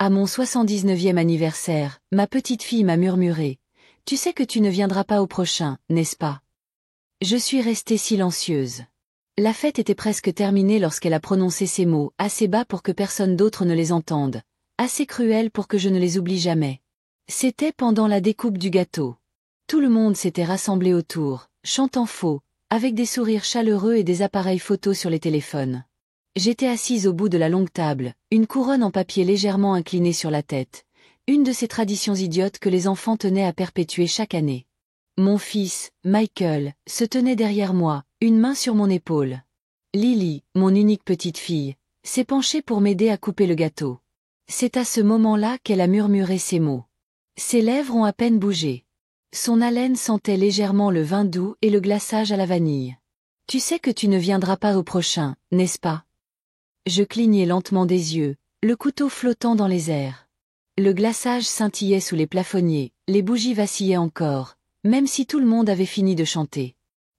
À mon 79e anniversaire, ma petite fille m'a murmuré. Tu sais que tu ne viendras pas au prochain, n'est-ce pas? Je suis restée silencieuse. La fête était presque terminée lorsqu'elle a prononcé ces mots, assez bas pour que personne d'autre ne les entende, assez cruels pour que je ne les oublie jamais. C'était pendant la découpe du gâteau. Tout le monde s'était rassemblé autour, chantant faux, avec des sourires chaleureux et des appareils photos sur les téléphones. J'étais assise au bout de la longue table, une couronne en papier légèrement inclinée sur la tête, une de ces traditions idiotes que les enfants tenaient à perpétuer chaque année. Mon fils, Michael, se tenait derrière moi, une main sur mon épaule. Lily, mon unique petite fille, s'est penchée pour m'aider à couper le gâteau. C'est à ce moment-là qu'elle a murmuré ces mots. Ses lèvres ont à peine bougé. Son haleine sentait légèrement le vin doux et le glaçage à la vanille. Tu sais que tu ne viendras pas au prochain, n'est-ce pas? Je clignai lentement des yeux, le couteau flottant dans les airs. Le glaçage scintillait sous les plafonniers, les bougies vacillaient encore, même si tout le monde avait fini de chanter.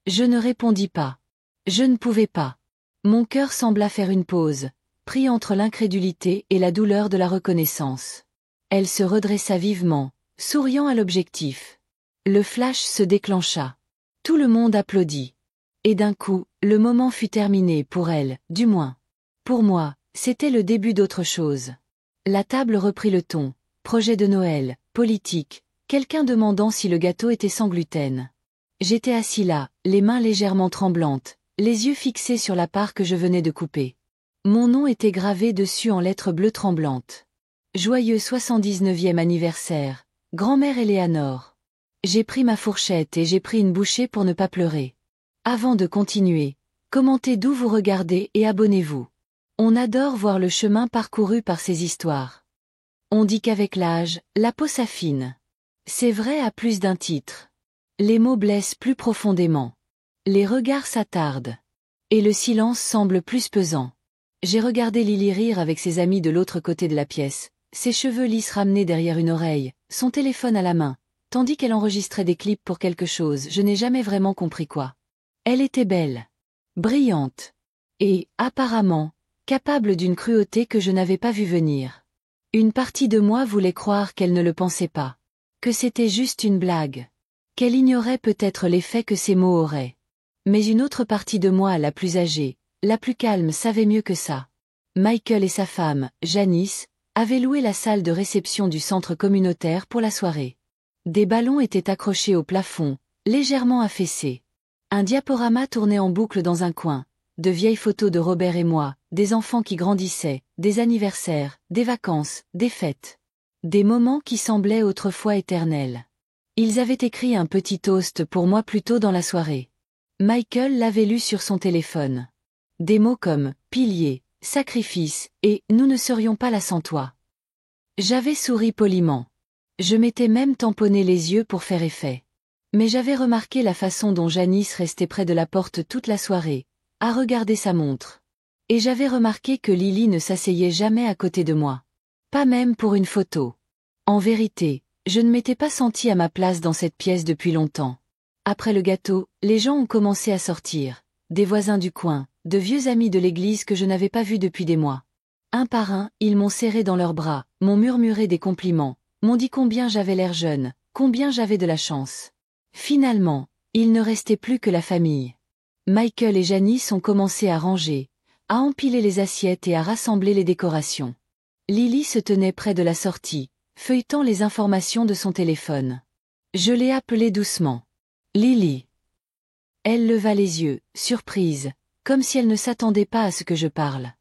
Je ne répondis pas. Je ne pouvais pas. Mon cœur sembla faire une pause, pris entre l'incrédulité et la douleur de la reconnaissance. Elle se redressa vivement, souriant à l'objectif. Le flash se déclencha. Tout le monde applaudit. Et d'un coup, le moment fut terminé pour elle, du moins. Pour moi, c'était le début d'autre chose. La table reprit le ton, projet de Noël, politique, quelqu'un demandant si le gâteau était sans gluten. J'étais assis là, les mains légèrement tremblantes, les yeux fixés sur la part que je venais de couper. Mon nom était gravé dessus en lettres bleues tremblantes. Joyeux 79e anniversaire, grand-mère Éléanore. J'ai pris ma fourchette et j'ai pris une bouchée pour ne pas pleurer. Avant de continuer, commentez d'où vous regardez et abonnez-vous. On adore voir le chemin parcouru par ces histoires. On dit qu'avec l'âge, la peau s'affine. C'est vrai à plus d'un titre. Les mots blessent plus profondément. Les regards s'attardent. Et le silence semble plus pesant. J'ai regardé Lily rire avec ses amis de l'autre côté de la pièce, ses cheveux lisses ramenés derrière une oreille, son téléphone à la main, tandis qu'elle enregistrait des clips pour quelque chose, je n'ai jamais vraiment compris quoi. Elle était belle. Brillante. Et, apparemment, capable d'une cruauté que je n'avais pas vue venir. Une partie de moi voulait croire qu'elle ne le pensait pas. Que c'était juste une blague. Qu'elle ignorait peut-être l'effet que ces mots auraient. Mais une autre partie de moi, la plus âgée, la plus calme, savait mieux que ça. Michael et sa femme, Janice, avaient loué la salle de réception du centre communautaire pour la soirée. Des ballons étaient accrochés au plafond, légèrement affaissés. Un diaporama tournait en boucle dans un coin. De vieilles photos de Robert et moi, des enfants qui grandissaient, des anniversaires, des vacances, des fêtes. Des moments qui semblaient autrefois éternels. Ils avaient écrit un petit toast pour moi plus tôt dans la soirée. Michael l'avait lu sur son téléphone. Des mots comme « pilier »,« sacrifice » et « nous ne serions pas là sans toi ». J'avais souri poliment. Je m'étais même tamponné les yeux pour faire effet. Mais j'avais remarqué la façon dont Janice restait près de la porte toute la soirée, à regarder sa montre. Et j'avais remarqué que Lily ne s'asseyait jamais à côté de moi. Pas même pour une photo. En vérité, je ne m'étais pas sentie à ma place dans cette pièce depuis longtemps. Après le gâteau, les gens ont commencé à sortir. Des voisins du coin, de vieux amis de l'église que je n'avais pas vus depuis des mois. Un par un, ils m'ont serré dans leurs bras, m'ont murmuré des compliments, m'ont dit combien j'avais l'air jeune, combien j'avais de la chance. Finalement, il ne restait plus que la famille. Michael et Janice ont commencé à ranger, à empiler les assiettes et à rassembler les décorations. Lily se tenait près de la sortie, feuilletant les informations de son téléphone. Je l'ai appelée doucement. Lily. Elle leva les yeux, surprise, comme si elle ne s'attendait pas à ce que je parle.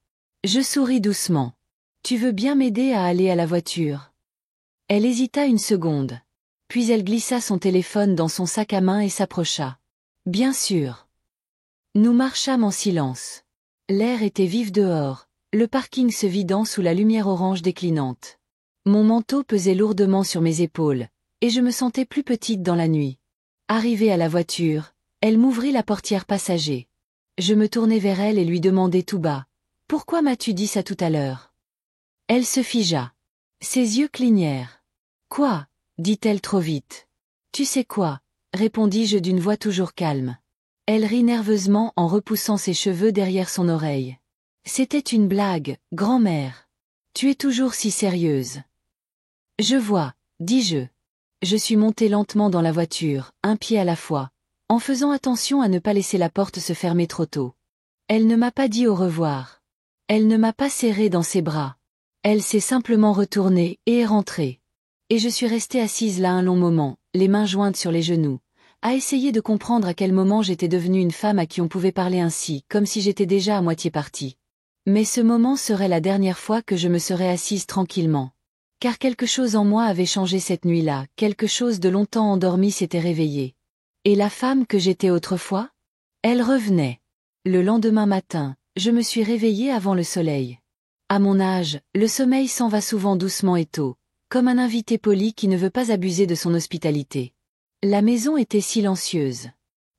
Je souris doucement. Tu veux bien m'aider à aller à la voiture? Elle hésita une seconde. Puis elle glissa son téléphone dans son sac à main et s'approcha. Bien sûr. Nous marchâmes en silence. L'air était vif dehors, le parking se vidant sous la lumière orange déclinante. Mon manteau pesait lourdement sur mes épaules, et je me sentais plus petite dans la nuit. Arrivée à la voiture, elle m'ouvrit la portière passager. Je me tournai vers elle et lui demandai tout bas. « Pourquoi m'as-tu dit ça tout à l'heure » Elle se figea. Ses yeux clignèrent. « Quoi » dit-elle trop vite. « Tu sais quoi » répondis-je d'une voix toujours calme. Elle rit nerveusement en repoussant ses cheveux derrière son oreille. C'était une blague, grand-mère. Tu es toujours si sérieuse. Je vois, dis-je. Je suis montée lentement dans la voiture, un pied à la fois, en faisant attention à ne pas laisser la porte se fermer trop tôt. Elle ne m'a pas dit au revoir. Elle ne m'a pas serrée dans ses bras. Elle s'est simplement retournée et est rentrée. Et je suis restée assise là un long moment, les mains jointes sur les genoux, à essayer de comprendre à quel moment j'étais devenue une femme à qui on pouvait parler ainsi, comme si j'étais déjà à moitié partie. Mais ce moment serait la dernière fois que je me serais assise tranquillement. Car quelque chose en moi avait changé cette nuit-là, quelque chose de longtemps endormi s'était réveillé. Et la femme que j'étais autrefois? Elle revenait. Le lendemain matin, je me suis réveillée avant le soleil. À mon âge, le sommeil s'en va souvent doucement et tôt, comme un invité poli qui ne veut pas abuser de son hospitalité. La maison était silencieuse.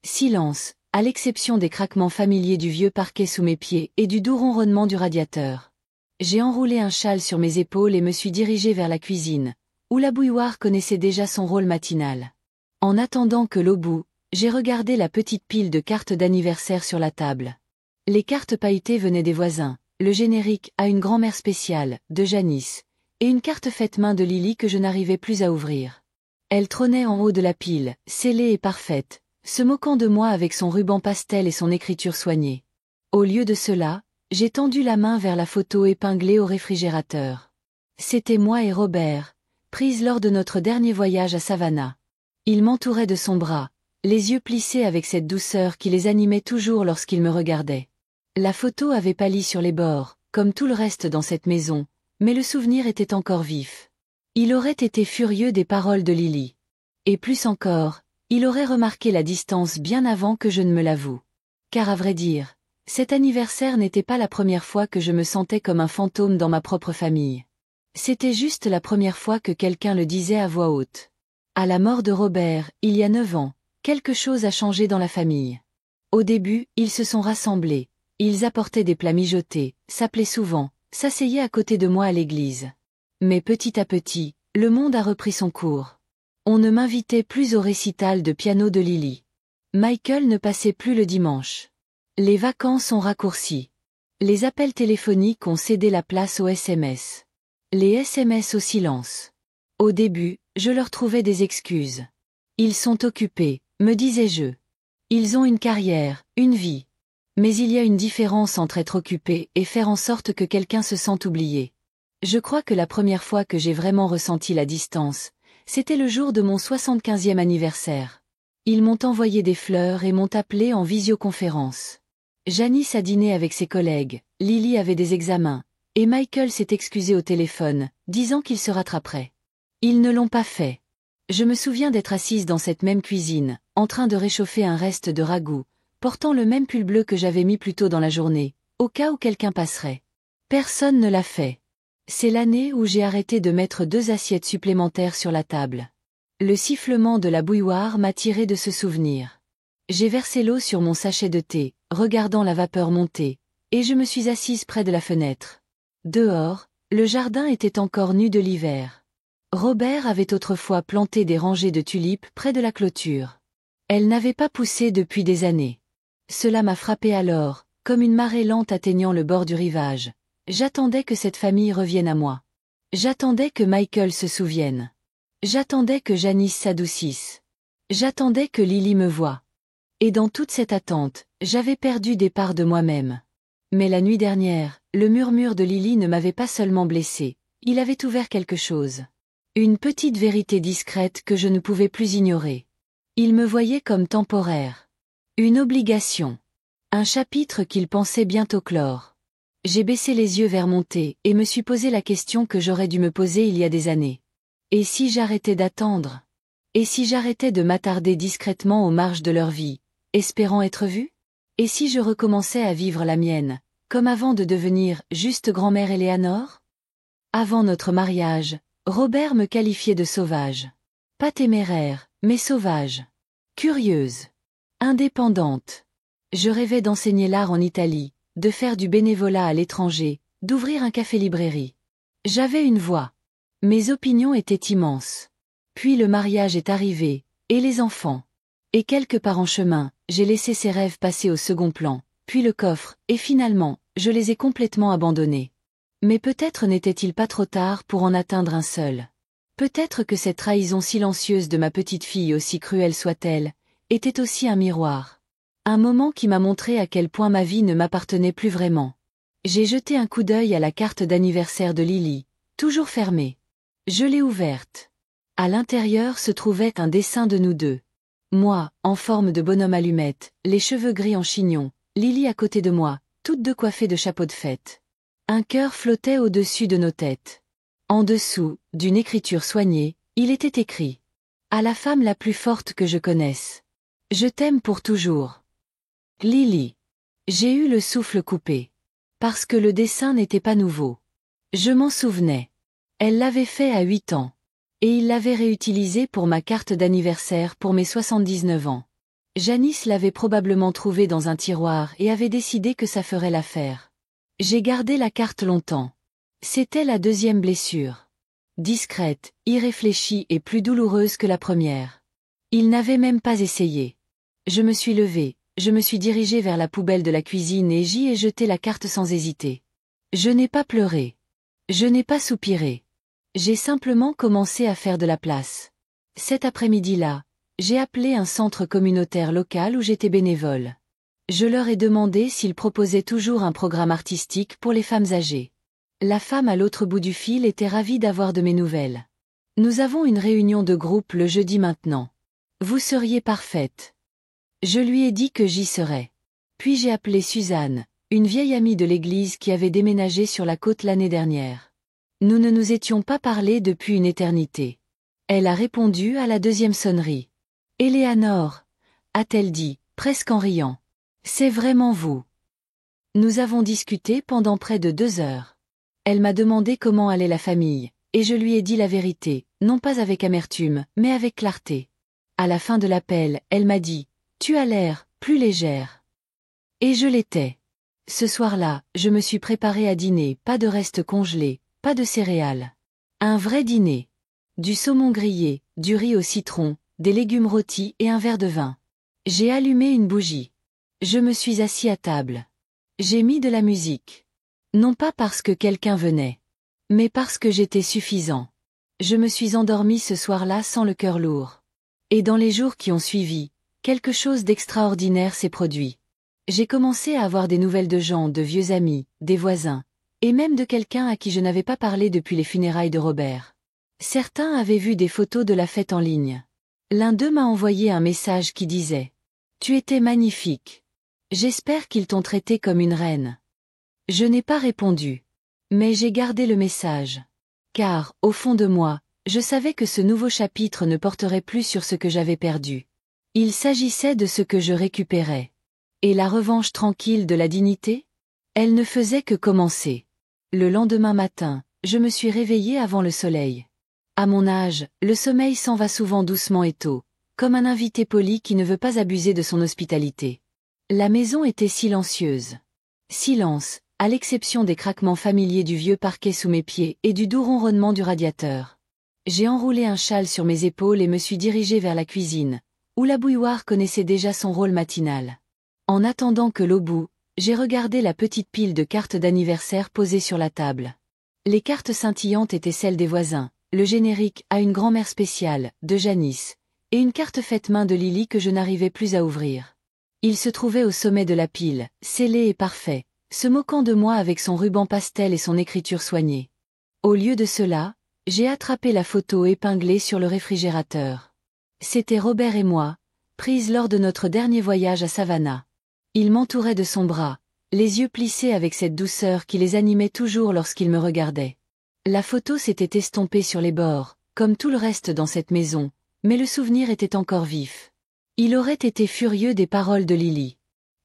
Silence, à l'exception des craquements familiers du vieux parquet sous mes pieds et du doux ronronnement du radiateur. J'ai enroulé un châle sur mes épaules et me suis dirigée vers la cuisine, où la bouilloire connaissait déjà son rôle matinal. En attendant que l'eau bout, j'ai regardé la petite pile de cartes d'anniversaire sur la table. Les cartes pailletées venaient des voisins, le générique à une grand-mère spéciale, de Janice, et une carte faite main de Lily que je n'arrivais plus à ouvrir. Elle trônait en haut de la pile, scellée et parfaite, se moquant de moi avec son ruban pastel et son écriture soignée. Au lieu de cela, j'ai tendu la main vers la photo épinglée au réfrigérateur. C'était moi et Robert, prise lors de notre dernier voyage à Savannah. Il m'entourait de son bras, les yeux plissés avec cette douceur qui les animait toujours lorsqu'il me regardait. La photo avait pâli sur les bords, comme tout le reste dans cette maison, mais le souvenir était encore vif. Il aurait été furieux des paroles de Lily. Et plus encore, il aurait remarqué la distance bien avant que je ne me l'avoue. Car à vrai dire, cet anniversaire n'était pas la première fois que je me sentais comme un fantôme dans ma propre famille. C'était juste la première fois que quelqu'un le disait à voix haute. À la mort de Robert, il y a 9 ans, quelque chose a changé dans la famille. Au début, ils se sont rassemblés, ils apportaient des plats mijotés, s'appelaient souvent, s'asseyaient à côté de moi à l'église. Mais petit à petit, le monde a repris son cours. On ne m'invitait plus au récital de piano de Lily. Michael ne passait plus le dimanche. Les vacances ont raccourci. Les appels téléphoniques ont cédé la place aux SMS. Les SMS au silence. Au début, je leur trouvais des excuses. Ils sont occupés, me disais-je. Ils ont une carrière, une vie. Mais il y a une différence entre être occupé et faire en sorte que quelqu'un se sente oublié. Je crois que la première fois que j'ai vraiment ressenti la distance, c'était le jour de mon 75e anniversaire. Ils m'ont envoyé des fleurs et m'ont appelé en visioconférence. Janice a dîné avec ses collègues, Lily avait des examens, et Michael s'est excusé au téléphone, disant qu'il se rattraperait. Ils ne l'ont pas fait. Je me souviens d'être assise dans cette même cuisine, en train de réchauffer un reste de ragoût, portant le même pull bleu que j'avais mis plus tôt dans la journée, au cas où quelqu'un passerait. Personne ne l'a fait. C'est l'année où j'ai arrêté de mettre 2 assiettes supplémentaires sur la table. Le sifflement de la bouilloire m'a tiré de ce souvenir. J'ai versé l'eau sur mon sachet de thé, regardant la vapeur monter, et je me suis assise près de la fenêtre. Dehors, le jardin était encore nu de l'hiver. Robert avait autrefois planté des rangées de tulipes près de la clôture. Elles n'avaient pas poussé depuis des années. Cela m'a frappé alors, comme une marée lente atteignant le bord du rivage. J'attendais que cette famille revienne à moi. J'attendais que Michael se souvienne. J'attendais que Janice s'adoucisse. J'attendais que Lily me voie. Et dans toute cette attente, j'avais perdu des parts de moi-même. Mais la nuit dernière, le murmure de Lily ne m'avait pas seulement blessé, il avait ouvert quelque chose. Une petite vérité discrète que je ne pouvais plus ignorer. Il me voyait comme temporaire. Une obligation. Un chapitre qu'il pensait bientôt clore. J'ai baissé les yeux vers mon thé et me suis posé la question que j'aurais dû me poser il y a des années. Et si j'arrêtais d'attendre? Et si j'arrêtais de m'attarder discrètement aux marges de leur vie, espérant être vue? Et si je recommençais à vivre la mienne, comme avant de devenir juste grand-mère Éléanore? Avant notre mariage, Robert me qualifiait de sauvage. Pas téméraire, mais sauvage. Curieuse. Indépendante. Je rêvais d'enseigner l'art en Italie, de faire du bénévolat à l'étranger, d'ouvrir un café-librairie. J'avais une voix. Mes opinions étaient immenses. Puis le mariage est arrivé, et les enfants. Et quelque part en chemin, j'ai laissé ces rêves passer au second plan, puis le coffre, et finalement, je les ai complètement abandonnés. Mais peut-être n'était-il pas trop tard pour en atteindre un seul. Peut-être que cette trahison silencieuse de ma petite fille, aussi cruelle soit-elle, était aussi un miroir. Un moment qui m'a montré à quel point ma vie ne m'appartenait plus vraiment. J'ai jeté un coup d'œil à la carte d'anniversaire de Lily, toujours fermée. Je l'ai ouverte. À l'intérieur se trouvait un dessin de nous deux. Moi, en forme de bonhomme allumette, les cheveux gris en chignon, Lily à côté de moi, toutes deux coiffées de chapeau de fête. Un cœur flottait au-dessus de nos têtes. En dessous, d'une écriture soignée, il était écrit « À la femme la plus forte que je connaisse. Je t'aime pour toujours. Lily. » J'ai eu le souffle coupé. Parce que le dessin n'était pas nouveau. Je m'en souvenais. Elle l'avait fait à 8 ans. Et il l'avait réutilisé pour ma carte d'anniversaire pour mes 79 ans. Janice l'avait probablement trouvé dans un tiroir et avait décidé que ça ferait l'affaire. J'ai gardé la carte longtemps. C'était la deuxième blessure. Discrète, irréfléchie et plus douloureuse que la première. Il n'avait même pas essayé. Je me suis levée, je me suis dirigée vers la poubelle de la cuisine et j'y ai jeté la carte sans hésiter. Je n'ai pas pleuré. Je n'ai pas soupiré. J'ai simplement commencé à faire de la place. Cet après-midi-là, j'ai appelé un centre communautaire local où j'étais bénévole. Je leur ai demandé s'ils proposaient toujours un programme artistique pour les femmes âgées. La femme à l'autre bout du fil était ravie d'avoir de mes nouvelles. Nous avons une réunion de groupe le jeudi maintenant. Vous seriez parfaite. Je lui ai dit que j'y serais. Puis j'ai appelé Suzanne, une vieille amie de l'église qui avait déménagé sur la côte l'année dernière. Nous ne nous étions pas parlé depuis une éternité. Elle a répondu à la deuxième sonnerie. « Éléanore » a-t-elle dit, presque en riant. « C'est vraiment vous. » Nous avons discuté pendant près de 2 heures. Elle m'a demandé comment allait la famille, et je lui ai dit la vérité, non pas avec amertume, mais avec clarté. À la fin de l'appel, elle m'a dit « Tu as l'air plus légère. » Et je l'étais. Ce soir-là, je me suis préparée à dîner, pas de restes congelés, pas de céréales. Un vrai dîner. Du saumon grillé, du riz au citron, des légumes rôtis et un verre de vin. J'ai allumé une bougie. Je me suis assis à table. J'ai mis de la musique. Non pas parce que quelqu'un venait, mais parce que j'étais suffisant. Je me suis endormi ce soir-là sans le cœur lourd. Et dans les jours qui ont suivi, quelque chose d'extraordinaire s'est produit. J'ai commencé à avoir des nouvelles de gens, de vieux amis, des voisins, et même de quelqu'un à qui je n'avais pas parlé depuis les funérailles de Robert. Certains avaient vu des photos de la fête en ligne. L'un d'eux m'a envoyé un message qui disait « Tu étais magnifique. J'espère qu'ils t'ont traité comme une reine. » Je n'ai pas répondu. Mais j'ai gardé le message. Car, au fond de moi, je savais que ce nouveau chapitre ne porterait plus sur ce que j'avais perdu. Il s'agissait de ce que je récupérais. Et la revanche tranquille de la dignité? Elle ne faisait que commencer. Le lendemain matin, je me suis réveillée avant le soleil. À mon âge, le sommeil s'en va souvent doucement et tôt, comme un invité poli qui ne veut pas abuser de son hospitalité. La maison était silencieuse. Silence, à l'exception des craquements familiers du vieux parquet sous mes pieds et du doux ronronnement du radiateur. J'ai enroulé un châle sur mes épaules et me suis dirigée vers la cuisine, où la bouilloire connaissait déjà son rôle matinal. En attendant que l'eau bout, j'ai regardé la petite pile de cartes d'anniversaire posées sur la table. Les cartes scintillantes étaient celles des voisins, le générique à une grand-mère spéciale, de Janice, et une carte faite main de Lily que je n'arrivais plus à ouvrir. Il se trouvait au sommet de la pile, scellé et parfait, se moquant de moi avec son ruban pastel et son écriture soignée. Au lieu de cela, j'ai attrapé la photo épinglée sur le réfrigérateur. C'était Robert et moi, prise lors de notre dernier voyage à Savannah. Il m'entourait de son bras, les yeux plissés avec cette douceur qui les animait toujours lorsqu'il me regardait. La photo s'était estompée sur les bords, comme tout le reste dans cette maison, mais le souvenir était encore vif. Il aurait été furieux des paroles de Lily.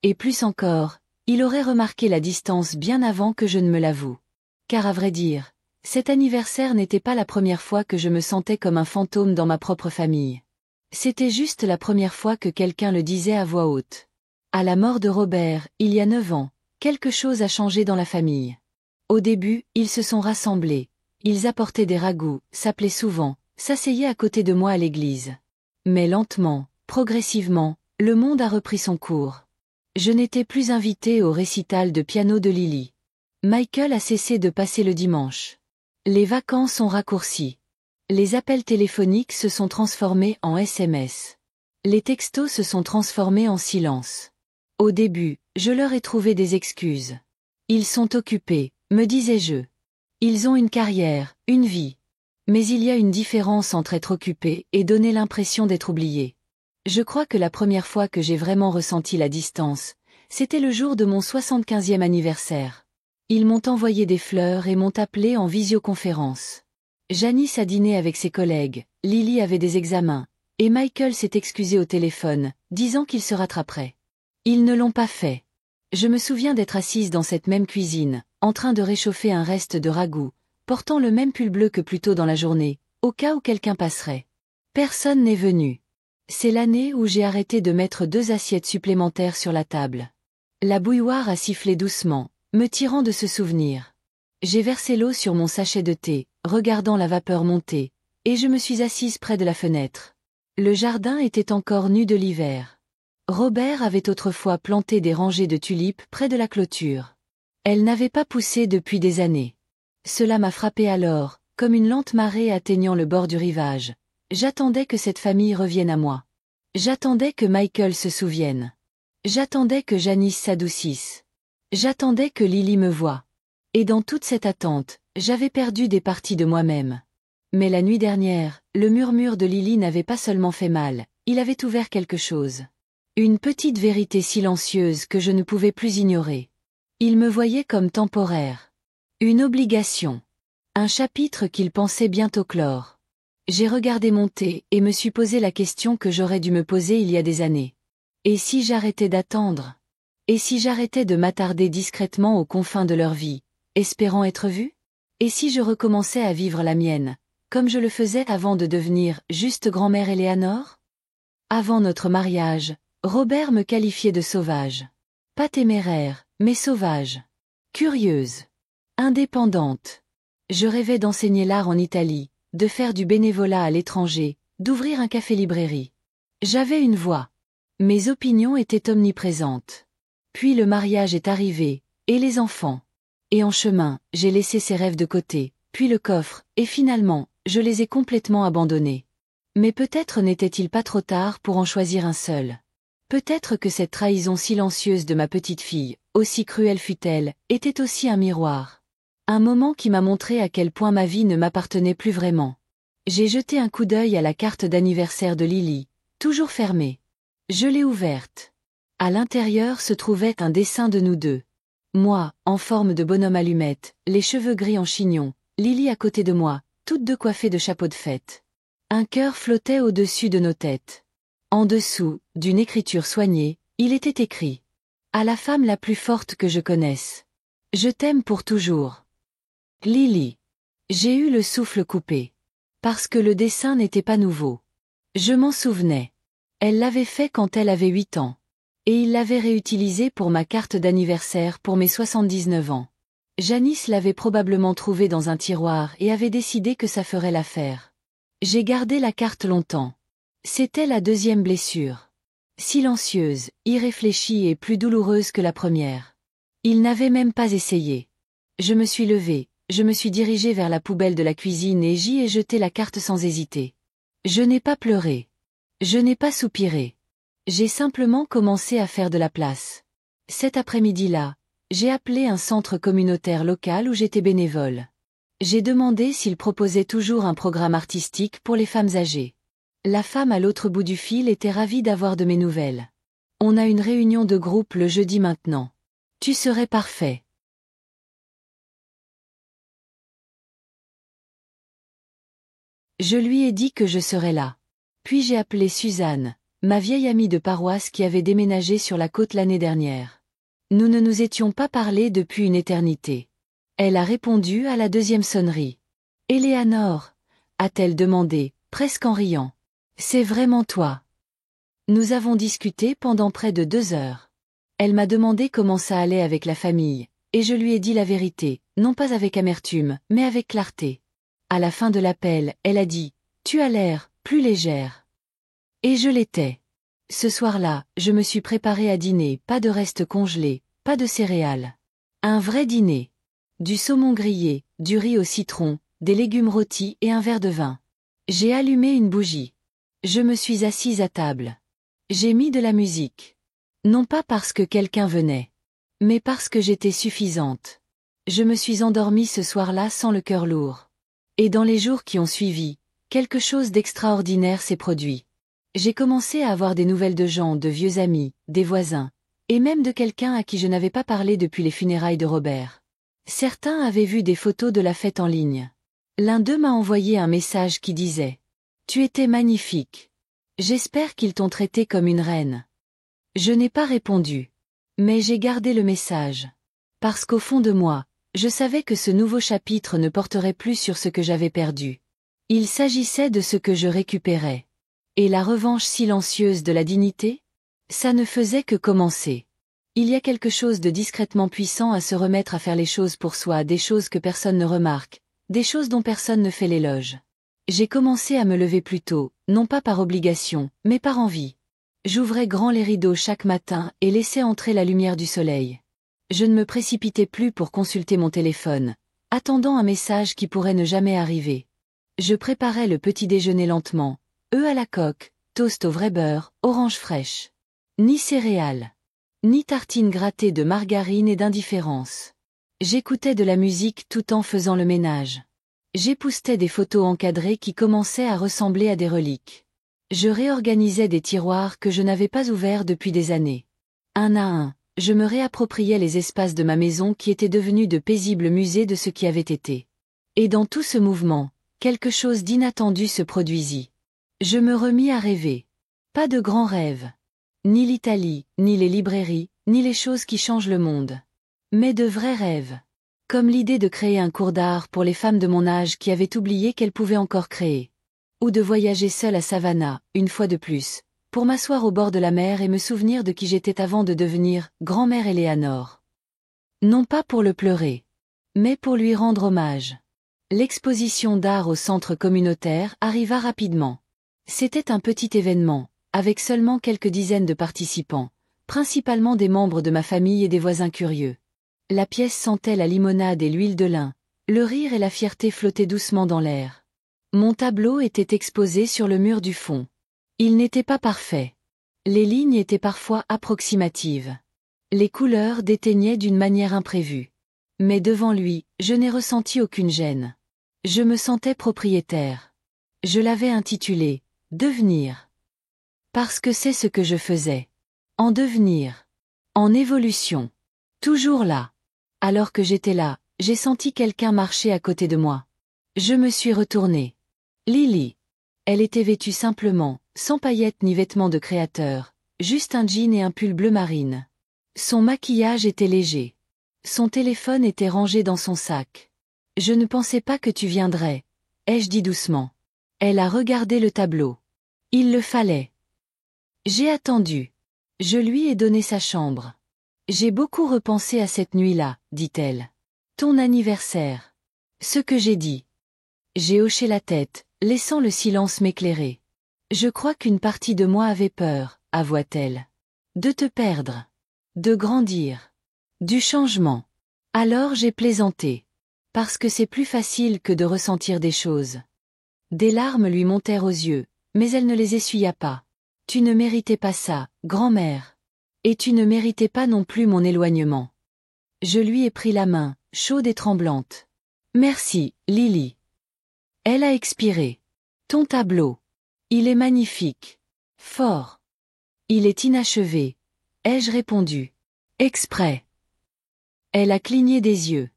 Et plus encore, il aurait remarqué la distance bien avant que je ne me l'avoue. Car à vrai dire, cet anniversaire n'était pas la première fois que je me sentais comme un fantôme dans ma propre famille. C'était juste la première fois que quelqu'un le disait à voix haute. À la mort de Robert, il y a 9 ans, quelque chose a changé dans la famille. Au début, ils se sont rassemblés. Ils apportaient des ragoûts, s'appelaient souvent, s'asseyaient à côté de moi à l'église. Mais lentement, progressivement, le monde a repris son cours. Je n'étais plus invitée au récital de piano de Lily. Michael a cessé de passer le dimanche. Les vacances sont raccourcies. Les appels téléphoniques se sont transformés en SMS. Les textos se sont transformés en silence. Au début, je leur ai trouvé des excuses. Ils sont occupés, me disais-je. Ils ont une carrière, une vie. Mais il y a une différence entre être occupé et donner l'impression d'être oublié. Je crois que la première fois que j'ai vraiment ressenti la distance, c'était le jour de mon 75e anniversaire. Ils m'ont envoyé des fleurs et m'ont appelé en visioconférence. Janice a dîné avec ses collègues, Lily avait des examens, et Michael s'est excusé au téléphone, disant qu'il se rattraperait. Ils ne l'ont pas fait. Je me souviens d'être assise dans cette même cuisine, en train de réchauffer un reste de ragoût, portant le même pull bleu que plus tôt dans la journée, au cas où quelqu'un passerait. Personne n'est venu. C'est l'année où j'ai arrêté de mettre 2 assiettes supplémentaires sur la table. La bouilloire a sifflé doucement, me tirant de ce souvenir. J'ai versé l'eau sur mon sachet de thé, regardant la vapeur monter, et je me suis assise près de la fenêtre. Le jardin était encore nu de l'hiver. Robert avait autrefois planté des rangées de tulipes près de la clôture. Elles n'avaient pas poussé depuis des années. Cela m'a frappé alors, comme une lente marée atteignant le bord du rivage. J'attendais que cette famille revienne à moi. J'attendais que Michael se souvienne. J'attendais que Janice s'adoucisse. J'attendais que Lily me voie. Et dans toute cette attente, j'avais perdu des parties de moi-même. Mais la nuit dernière, le murmure de Lily n'avait pas seulement fait mal, il avait ouvert quelque chose. Une petite vérité silencieuse que je ne pouvais plus ignorer. Il me voyait comme temporaire. Une obligation. Un chapitre qu'il pensait bientôt clore. J'ai regardé monter et me suis posé la question que j'aurais dû me poser il y a des années. Et si j'arrêtais d'attendre ? Et si j'arrêtais de m'attarder discrètement aux confins de leur vie, espérant être vue ? Et si je recommençais à vivre la mienne, comme je le faisais avant de devenir juste grand-mère Éléanore ? Avant notre mariage, Robert me qualifiait de sauvage. Pas téméraire, mais sauvage. Curieuse. Indépendante. Je rêvais d'enseigner l'art en Italie, de faire du bénévolat à l'étranger, d'ouvrir un café-librairie. J'avais une voix. Mes opinions étaient omniprésentes. Puis le mariage est arrivé, et les enfants. Et en chemin, j'ai laissé ces rêves de côté, puis le coffre, et finalement, je les ai complètement abandonnés. Mais peut-être n'était-il pas trop tard pour en choisir un seul. Peut-être que cette trahison silencieuse de ma petite fille, aussi cruelle fut-elle, était aussi un miroir. Un moment qui m'a montré à quel point ma vie ne m'appartenait plus vraiment. J'ai jeté un coup d'œil à la carte d'anniversaire de Lily, toujours fermée. Je l'ai ouverte. À l'intérieur se trouvait un dessin de nous deux. Moi, en forme de bonhomme allumette, les cheveux gris en chignon, Lily à côté de moi, toutes deux coiffées de chapeau de fête. Un cœur flottait au-dessus de nos têtes. En dessous, d'une écriture soignée, il était écrit « À la femme la plus forte que je connaisse. Je t'aime pour toujours. » Lily. J'ai eu le souffle coupé. Parce que le dessin n'était pas nouveau. Je m'en souvenais. Elle l'avait fait quand elle avait 8 ans. Et il l'avait réutilisé pour ma carte d'anniversaire pour mes 79 ans. Janice l'avait probablement trouvé dans un tiroir et avait décidé que ça ferait l'affaire. J'ai gardé la carte longtemps. C'était la deuxième blessure. Silencieuse, irréfléchie et plus douloureuse que la première. Il n'avait même pas essayé. Je me suis levée, je me suis dirigée vers la poubelle de la cuisine et j'y ai jeté la carte sans hésiter. Je n'ai pas pleuré. Je n'ai pas soupiré. J'ai simplement commencé à faire de la place. Cet après-midi-là, j'ai appelé un centre communautaire local où j'étais bénévole. J'ai demandé s'il proposait toujours un programme artistique pour les femmes âgées. La femme à l'autre bout du fil était ravie d'avoir de mes nouvelles. On a une réunion de groupe le jeudi maintenant. Tu serais parfait. Je lui ai dit que je serais là. Puis j'ai appelé Suzanne, ma vieille amie de paroisse qui avait déménagé sur la côte l'année dernière. Nous ne nous étions pas parlé depuis une éternité. Elle a répondu à la deuxième sonnerie. « Éléanore » a-t-elle demandé, presque en riant. « C'est vraiment toi. » Nous avons discuté pendant près de 2 heures. Elle m'a demandé comment ça allait avec la famille, et je lui ai dit la vérité, non pas avec amertume, mais avec clarté. À la fin de l'appel, elle a dit « Tu as l'air plus légère. » Et je l'étais. Ce soir-là, je me suis préparée à dîner, pas de restes congelés, pas de céréales. Un vrai dîner. Du saumon grillé, du riz au citron, des légumes rôtis et un verre de vin. J'ai allumé une bougie. Je me suis assise à table. J'ai mis de la musique. Non pas parce que quelqu'un venait, mais parce que j'étais suffisante. Je me suis endormie ce soir-là sans le cœur lourd. Et dans les jours qui ont suivi, quelque chose d'extraordinaire s'est produit. J'ai commencé à avoir des nouvelles de gens, de vieux amis, des voisins, et même de quelqu'un à qui je n'avais pas parlé depuis les funérailles de Robert. Certains avaient vu des photos de la fête en ligne. L'un d'eux m'a envoyé un message qui disait « Tu étais magnifique. J'espère qu'ils t'ont traité comme une reine. » Je n'ai pas répondu. Mais j'ai gardé le message. Parce qu'au fond de moi, je savais que ce nouveau chapitre ne porterait plus sur ce que j'avais perdu. Il s'agissait de ce que je récupérais. Et la revanche silencieuse de la dignité? Ça ne faisait que commencer. Il y a quelque chose de discrètement puissant à se remettre à faire les choses pour soi, des choses que personne ne remarque, des choses dont personne ne fait l'éloge. J'ai commencé à me lever plus tôt, non pas par obligation, mais par envie. J'ouvrais grand les rideaux chaque matin et laissais entrer la lumière du soleil. Je ne me précipitais plus pour consulter mon téléphone, attendant un message qui pourrait ne jamais arriver. Je préparais le petit déjeuner lentement, œufs à la coque, toast au vrai beurre, orange fraîche. Ni céréales, ni tartines grattées de margarine et d'indifférence. J'écoutais de la musique tout en faisant le ménage. J'époussetais des photos encadrées qui commençaient à ressembler à des reliques. Je réorganisais des tiroirs que je n'avais pas ouverts depuis des années. Un à un, je me réappropriais les espaces de ma maison qui étaient devenus de paisibles musées de ce qui avait été. Et dans tout ce mouvement, quelque chose d'inattendu se produisit. Je me remis à rêver. Pas de grands rêves. Ni l'Italie, ni les librairies, ni les choses qui changent le monde. Mais de vrais rêves. Comme l'idée de créer un cours d'art pour les femmes de mon âge qui avaient oublié qu'elles pouvaient encore créer. Ou de voyager seule à Savannah, une fois de plus, pour m'asseoir au bord de la mer et me souvenir de qui j'étais avant de devenir grand-mère Éléanore. Non pas pour le pleurer, mais pour lui rendre hommage. L'exposition d'art au centre communautaire arriva rapidement. C'était un petit événement, avec seulement quelques dizaines de participants, principalement des membres de ma famille et des voisins curieux. La pièce sentait la limonade et l'huile de lin, le rire et la fierté flottaient doucement dans l'air. Mon tableau était exposé sur le mur du fond. Il n'était pas parfait. Les lignes étaient parfois approximatives. Les couleurs déteignaient d'une manière imprévue. Mais devant lui, je n'ai ressenti aucune gêne. Je me sentais propriétaire. Je l'avais intitulé « Devenir ». Parce que c'est ce que je faisais. En devenir. En évolution. Toujours là. Alors que j'étais là, j'ai senti quelqu'un marcher à côté de moi. Je me suis retournée. Lily. Elle était vêtue simplement, sans paillettes ni vêtements de créateur, juste un jean et un pull bleu marine. Son maquillage était léger. Son téléphone était rangé dans son sac. « Je ne pensais pas que tu viendrais », ai-je dit doucement. Elle a regardé le tableau. Il le fallait. J'ai attendu. Je lui ai donné sa chambre. J'ai beaucoup repensé à cette nuit-là, dit-elle. Ton anniversaire. Ce que j'ai dit. J'ai hoché la tête, laissant le silence m'éclairer. Je crois qu'une partie de moi avait peur, avoua-t-elle. De te perdre. De grandir. Du changement. Alors j'ai plaisanté. Parce que c'est plus facile que de ressentir des choses. Des larmes lui montèrent aux yeux, mais elle ne les essuya pas. Tu ne méritais pas ça, grand-mère. Et tu ne méritais pas non plus mon éloignement. Je lui ai pris la main, chaude et tremblante. Merci, Lily. Elle a expiré. Ton tableau. Il est magnifique. Fort. Il est inachevé. Ai-je répondu. Exprès. Elle a cligné des yeux.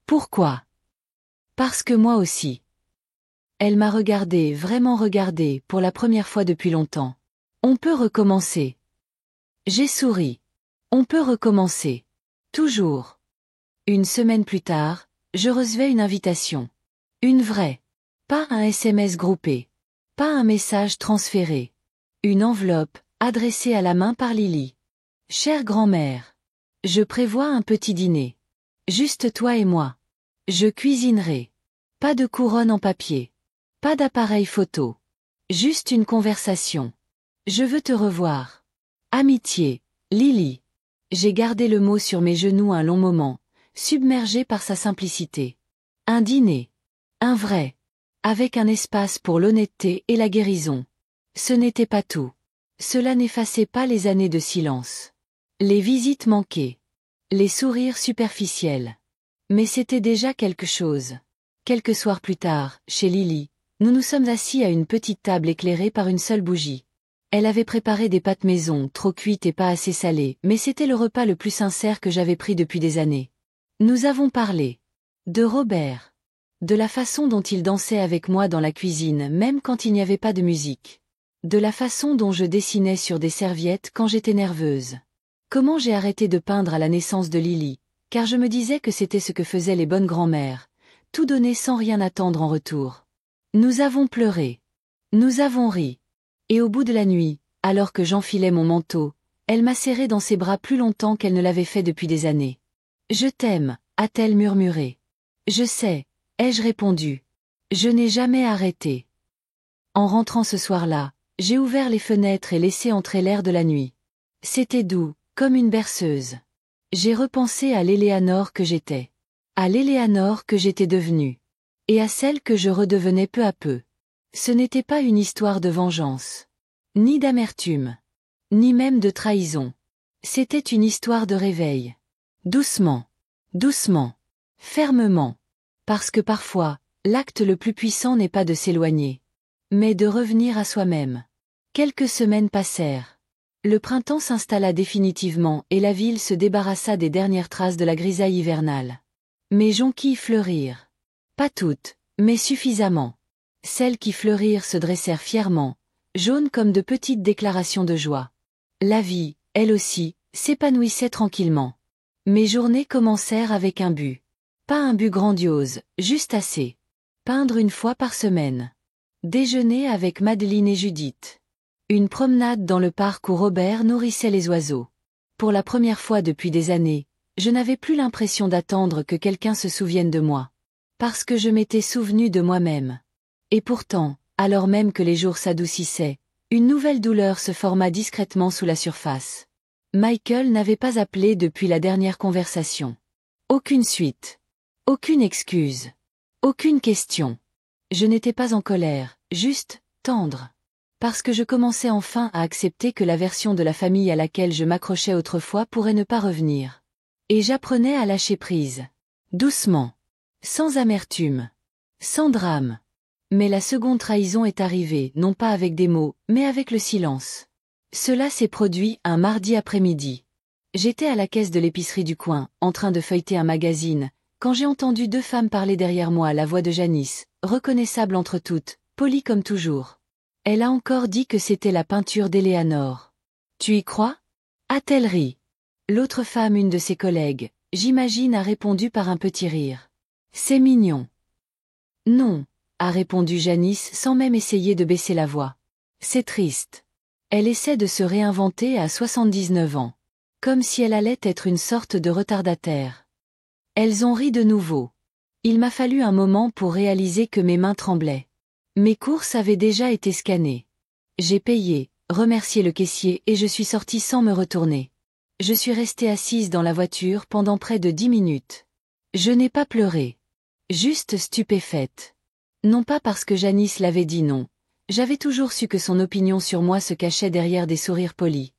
Pourquoi? Parce que moi aussi. Elle m'a regardé, vraiment regardé, pour la première fois depuis longtemps. On peut recommencer. J'ai souri. On peut recommencer. Toujours. Une semaine plus tard, je recevais une invitation. Une vraie. Pas un SMS groupé. Pas un message transféré. Une enveloppe, adressée à la main par Lily. Chère grand-mère. Je prévois un petit dîner. Juste toi et moi. Je cuisinerai. Pas de couronne en papier. Pas d'appareil photo. Juste une conversation. Je veux te revoir. Amitié, Lily. J'ai gardé le mot sur mes genoux un long moment, submergé par sa simplicité. Un dîner. Un vrai. Avec un espace pour l'honnêteté et la guérison. Ce n'était pas tout. Cela n'effaçait pas les années de silence. Les visites manquées. Les sourires superficiels. Mais c'était déjà quelque chose. Quelques soirs plus tard, chez Lily, nous nous sommes assis à une petite table éclairée par une seule bougie. Elle avait préparé des pâtes maison, trop cuites et pas assez salées, mais c'était le repas le plus sincère que j'avais pris depuis des années. Nous avons parlé. De Robert. De la façon dont il dansait avec moi dans la cuisine, même quand il n'y avait pas de musique. De la façon dont je dessinais sur des serviettes quand j'étais nerveuse. Comment j'ai arrêté de peindre à la naissance de Lily, car je me disais que c'était ce que faisaient les bonnes grand-mères, tout donner sans rien attendre en retour. Nous avons pleuré. Nous avons ri. Et au bout de la nuit, alors que j'enfilais mon manteau, elle m'a serré dans ses bras plus longtemps qu'elle ne l'avait fait depuis des années. « Je t'aime », a-t-elle murmuré. « Je sais », ai-je répondu. Je n'ai jamais arrêté. En rentrant ce soir-là, j'ai ouvert les fenêtres et laissé entrer l'air de la nuit. C'était doux, comme une berceuse. J'ai repensé à l'Éléanore que j'étais. À l'Éléanore que j'étais devenue. Et à celle que je redevenais peu à peu. Ce n'était pas une histoire de vengeance. Ni d'amertume. Ni même de trahison. C'était une histoire de réveil. Doucement. Doucement. Fermement. Parce que parfois, l'acte le plus puissant n'est pas de s'éloigner. Mais de revenir à soi-même. Quelques semaines passèrent. Le printemps s'installa définitivement et la ville se débarrassa des dernières traces de la grisaille hivernale. Mes jonquilles fleurirent. Pas toutes, mais suffisamment. Celles qui fleurirent se dressèrent fièrement, jaunes comme de petites déclarations de joie. La vie, elle aussi, s'épanouissait tranquillement. Mes journées commencèrent avec un but. Pas un but grandiose, juste assez. Peindre une fois par semaine. Déjeuner avec Madeleine et Judith. Une promenade dans le parc où Robert nourrissait les oiseaux. Pour la première fois depuis des années, je n'avais plus l'impression d'attendre que quelqu'un se souvienne de moi. Parce que je m'étais souvenu de moi-même. Et pourtant, alors même que les jours s'adoucissaient, une nouvelle douleur se forma discrètement sous la surface. Michael n'avait pas appelé depuis la dernière conversation. Aucune suite. Aucune excuse. Aucune question. Je n'étais pas en colère, juste tendre. Parce que je commençais enfin à accepter que la version de la famille à laquelle je m'accrochais autrefois pourrait ne pas revenir. Et j'apprenais à lâcher prise. Doucement. Sans amertume. Sans drame. Mais la seconde trahison est arrivée, non pas avec des mots, mais avec le silence. Cela s'est produit un mardi après-midi. J'étais à la caisse de l'épicerie du coin, en train de feuilleter un magazine, quand j'ai entendu deux femmes parler derrière moi, la voix de Janice, reconnaissable entre toutes, polie comme toujours. Elle a encore dit que c'était la peinture d'Éléanore. Tu y crois? A-t-elle ri? L'autre femme, une de ses collègues, j'imagine, a répondu par un petit rire. C'est mignon. Non, a répondu Janice sans même essayer de baisser la voix. C'est triste. Elle essaie de se réinventer à 79 ans. Comme si elle allait être une sorte de retardataire. Elles ont ri de nouveau. Il m'a fallu un moment pour réaliser que mes mains tremblaient. Mes courses avaient déjà été scannées. J'ai payé, remercié le caissier et je suis sortie sans me retourner. Je suis restée assise dans la voiture pendant près de 10 minutes. Je n'ai pas pleuré. Juste stupéfaite. Non pas parce que Janice l'avait dit non. J'avais toujours su que son opinion sur moi se cachait derrière des sourires polis.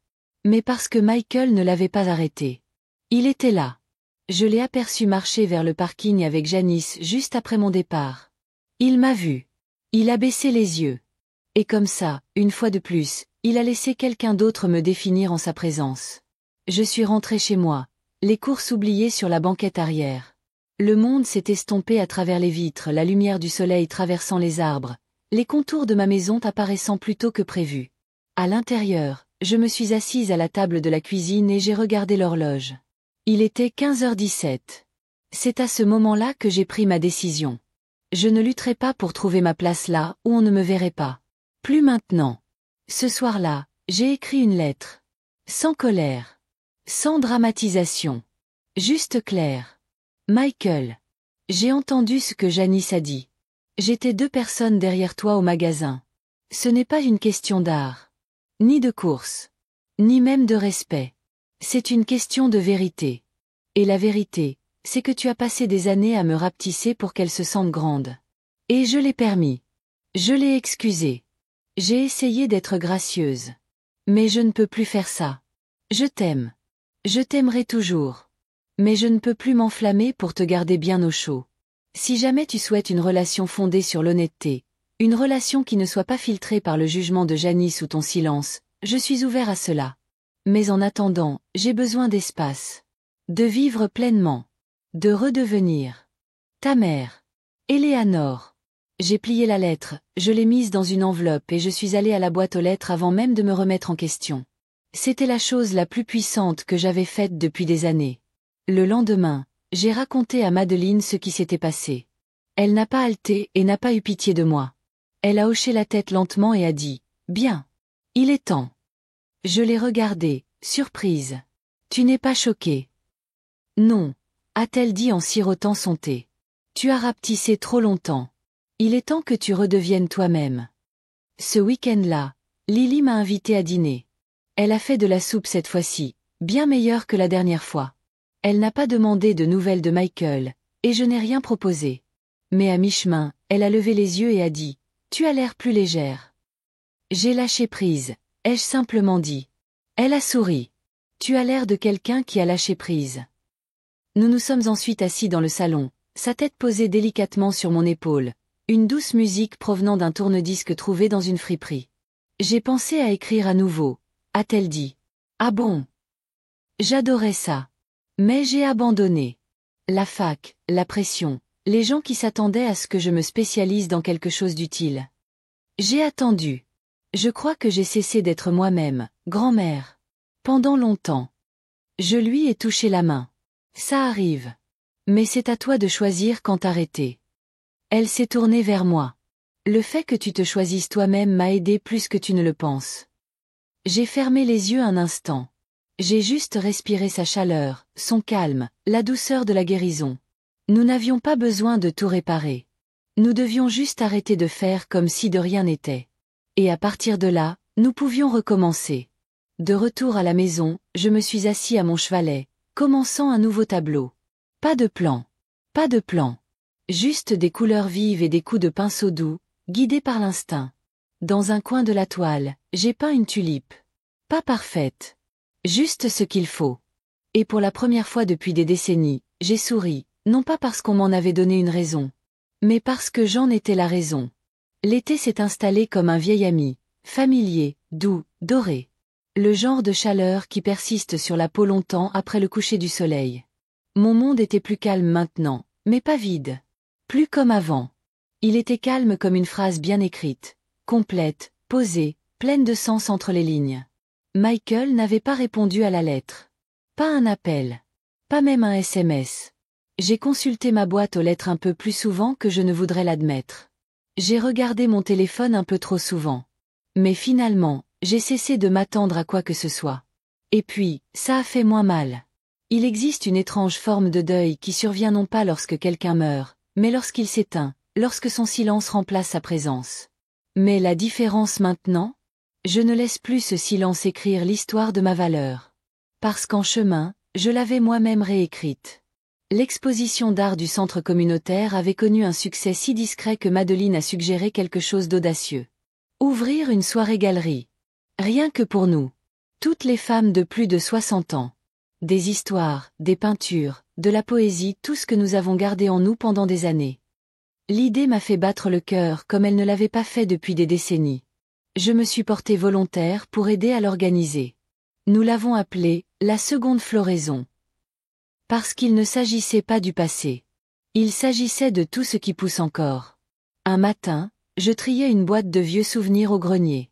Mais parce que Michael ne l'avait pas arrêté. Il était là. Je l'ai aperçu marcher vers le parking avec Janice juste après mon départ. Il m'a vu. Il a baissé les yeux. Et comme ça, une fois de plus, il a laissé quelqu'un d'autre me définir en sa présence. Je suis rentrée chez moi, les courses oubliées sur la banquette arrière. Le monde s'est estompé à travers les vitres, la lumière du soleil traversant les arbres, les contours de ma maison apparaissant plus tôt que prévu. À l'intérieur, je me suis assise à la table de la cuisine et j'ai regardé l'horloge. Il était 15h17. C'est à ce moment-là que j'ai pris ma décision. Je ne lutterai pas pour trouver ma place là où on ne me verrait pas. Plus maintenant. Ce soir-là, j'ai écrit une lettre. Sans colère. Sans dramatisation. Juste clair. Michael. J'ai entendu ce que Janice a dit. J'étais deux personnes derrière toi au magasin. Ce n'est pas une question d'art. Ni de course. Ni même de respect. C'est une question de vérité. Et la vérité, c'est que tu as passé des années à me rapetisser pour qu'elle se sente grande. Et je l'ai permis. Je l'ai excusée. J'ai essayé d'être gracieuse. Mais je ne peux plus faire ça. Je t'aime. Je t'aimerai toujours. Mais je ne peux plus m'enflammer pour te garder bien au chaud. Si jamais tu souhaites une relation fondée sur l'honnêteté, une relation qui ne soit pas filtrée par le jugement de Janice ou ton silence, je suis ouvert à cela. Mais en attendant, j'ai besoin d'espace. De vivre pleinement. De redevenir ta mère. Éléanore. J'ai plié la lettre, je l'ai mise dans une enveloppe et je suis allée à la boîte aux lettres avant même de me remettre en question. C'était la chose la plus puissante que j'avais faite depuis des années. Le lendemain, j'ai raconté à Madeleine ce qui s'était passé. Elle n'a pas halté et n'a pas eu pitié de moi. Elle a hoché la tête lentement et a dit « Bien. Il est temps. » Je l'ai regardée, surprise. « Tu n'es pas choquée ?»« Non. » a-t-elle dit en sirotant son thé. « Tu as rapetissé trop longtemps. Il est temps que tu redeviennes toi-même. » Ce week-end-là, Lily m'a invité à dîner. Elle a fait de la soupe cette fois-ci, bien meilleure que la dernière fois. Elle n'a pas demandé de nouvelles de Michael, et je n'ai rien proposé. Mais à mi-chemin, elle a levé les yeux et a dit « Tu as l'air plus légère. » J'ai lâché prise, ai-je simplement dit. Elle a souri. « Tu as l'air de quelqu'un qui a lâché prise. » Nous nous sommes ensuite assis dans le salon, sa tête posée délicatement sur mon épaule, une douce musique provenant d'un tourne-disque trouvé dans une friperie. J'ai pensé à écrire à nouveau, a-t-elle dit. Ah bon? J'adorais ça. Mais j'ai abandonné. La fac, la pression, les gens qui s'attendaient à ce que je me spécialise dans quelque chose d'utile. J'ai attendu. Je crois que j'ai cessé d'être moi-même, grand-mère. Pendant longtemps. Je lui ai touché la main. Ça arrive. Mais c'est à toi de choisir quand t'arrêter. Elle s'est tournée vers moi. Le fait que tu te choisisses toi-même m'a aidé plus que tu ne le penses. J'ai fermé les yeux un instant. J'ai juste respiré sa chaleur, son calme, la douceur de la guérison. Nous n'avions pas besoin de tout réparer. Nous devions juste arrêter de faire comme si de rien n'était. Et à partir de là, nous pouvions recommencer. De retour à la maison, je me suis assis à mon chevalet, commençant un nouveau tableau. Pas de plan. Pas de plan. Juste des couleurs vives et des coups de pinceau doux, guidés par l'instinct. Dans un coin de la toile, j'ai peint une tulipe. Pas parfaite. Juste ce qu'il faut. Et pour la première fois depuis des décennies, j'ai souri, non pas parce qu'on m'en avait donné une raison, mais parce que j'en étais la raison. L'été s'est installé comme un vieil ami, familier, doux, doré. Le genre de chaleur qui persiste sur la peau longtemps après le coucher du soleil. Mon monde était plus calme maintenant, mais pas vide. Plus comme avant. Il était calme comme une phrase bien écrite, complète, posée, pleine de sens entre les lignes. Michael n'avait pas répondu à la lettre. Pas un appel. Pas même un SMS. J'ai consulté ma boîte aux lettres un peu plus souvent que je ne voudrais l'admettre. J'ai regardé mon téléphone un peu trop souvent. Mais finalement, j'ai cessé de m'attendre à quoi que ce soit. Et puis, ça a fait moins mal. Il existe une étrange forme de deuil qui survient non pas lorsque quelqu'un meurt, mais lorsqu'il s'éteint, lorsque son silence remplace sa présence. Mais la différence maintenant? Je ne laisse plus ce silence écrire l'histoire de ma valeur. Parce qu'en chemin, je l'avais moi-même réécrite. L'exposition d'art du centre communautaire avait connu un succès si discret que Madeleine a suggéré quelque chose d'audacieux. Ouvrir une soirée-galerie. Rien que pour nous. Toutes les femmes de plus de 60 ans. Des histoires, des peintures, de la poésie, tout ce que nous avons gardé en nous pendant des années. L'idée m'a fait battre le cœur comme elle ne l'avait pas fait depuis des décennies. Je me suis portée volontaire pour aider à l'organiser. Nous l'avons appelée la seconde floraison. Parce qu'il ne s'agissait pas du passé. Il s'agissait de tout ce qui pousse encore. Un matin, je triais une boîte de vieux souvenirs au grenier.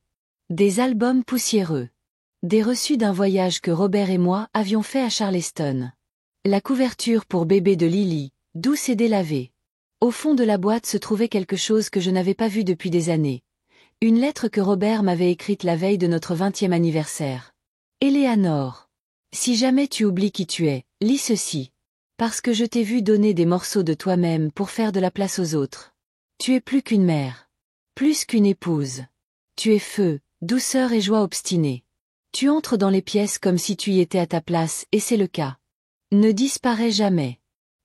Des albums poussiéreux. Des reçus d'un voyage que Robert et moi avions fait à Charleston. La couverture pour bébé de Lily, douce et délavée. Au fond de la boîte se trouvait quelque chose que je n'avais pas vu depuis des années. Une lettre que Robert m'avait écrite la veille de notre 20e anniversaire. Éléanore. Si jamais tu oublies qui tu es, lis ceci. Parce que je t'ai vu donner des morceaux de toi-même pour faire de la place aux autres. Tu es plus qu'une mère. Plus qu'une épouse. Tu es feu, douceur et joie obstinée. Tu entres dans les pièces comme si tu y étais à ta place et c'est le cas. Ne disparais jamais.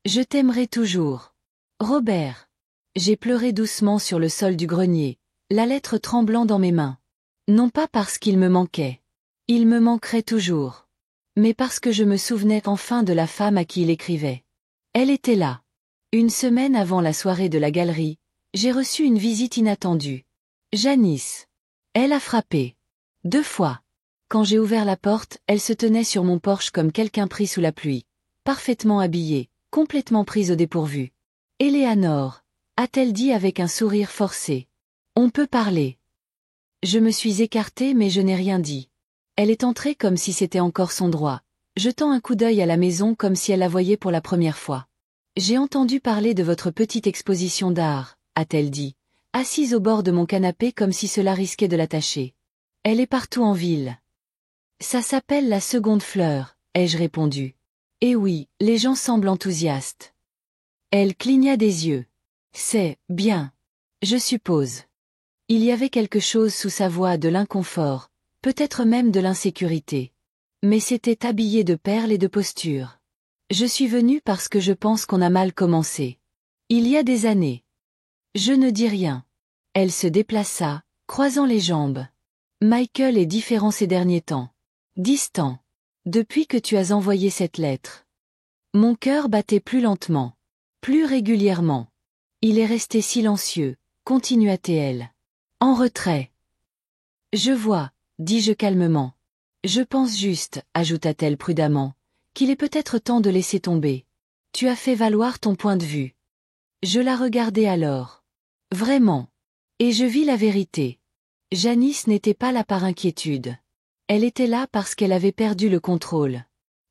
Je t'aimerai toujours. Robert. J'ai pleuré doucement sur le sol du grenier, la lettre tremblant dans mes mains. Non pas parce qu'il me manquait. Il me manquerait toujours. Mais parce que je me souvenais enfin de la femme à qui il écrivait. Elle était là. Une semaine avant la soirée de la galerie, j'ai reçu une visite inattendue. Janice. Elle a frappé. 2 fois. Quand j'ai ouvert la porte, elle se tenait sur mon porche comme quelqu'un pris sous la pluie. Parfaitement habillée, complètement prise au dépourvu. Éléanore, a-t-elle dit avec un sourire forcé. On peut parler. Je me suis écartée mais je n'ai rien dit. Elle est entrée comme si c'était encore son droit, jetant un coup d'œil à la maison comme si elle la voyait pour la première fois. J'ai entendu parler de votre petite exposition d'art, a-t-elle dit, assise au bord de mon canapé comme si cela risquait de l'attacher. Elle est partout en ville. Ça s'appelle la seconde fleur, ai-je répondu. Eh oui, les gens semblent enthousiastes. Elle cligna des yeux. C'est bien. Je suppose. Il y avait quelque chose sous sa voix de l'inconfort, peut-être même de l'insécurité. Mais c'était habillé de perles et de posture. Je suis venue parce que je pense qu'on a mal commencé. Il y a des années. Je ne dis rien. Elle se déplaça, croisant les jambes. Michael est différent ces derniers temps. Distant. Depuis que tu as envoyé cette lettre. Mon cœur battait plus lentement. Plus régulièrement. Il est resté silencieux, continua-t-elle. En retrait. Je vois, dis-je calmement. Je pense juste, ajouta-t-elle prudemment, qu'il est peut-être temps de laisser tomber. Tu as fait valoir ton point de vue. Je la regardai alors. Vraiment. Et je vis la vérité. Janice n'était pas là par inquiétude. Elle était là parce qu'elle avait perdu le contrôle.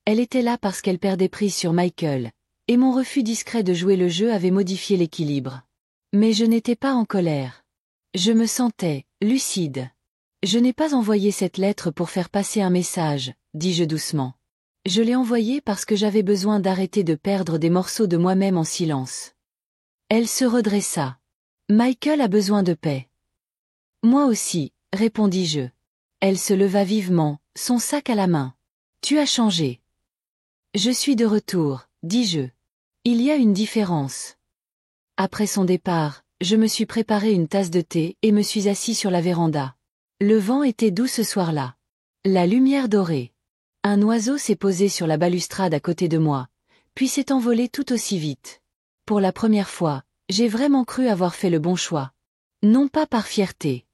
Elle était là parce qu'elle perdait prise sur Michael, et mon refus discret de jouer le jeu avait modifié l'équilibre. Mais je n'étais pas en colère. Je me sentais lucide. Je n'ai pas envoyé cette lettre pour faire passer un message, dis-je doucement. Je l'ai envoyée parce que j'avais besoin d'arrêter de perdre des morceaux de moi-même en silence. Elle se redressa. Michael a besoin de paix. Moi aussi, répondis-je. Elle se leva vivement, son sac à la main. Tu as changé. Je suis de retour, dis-je. Il y a une différence. Après son départ, je me suis préparé une tasse de thé et me suis assis sur la véranda. Le vent était doux ce soir-là. La lumière dorée. Un oiseau s'est posé sur la balustrade à côté de moi, puis s'est envolé tout aussi vite. Pour la première fois, j'ai vraiment cru avoir fait le bon choix. Non pas par fierté,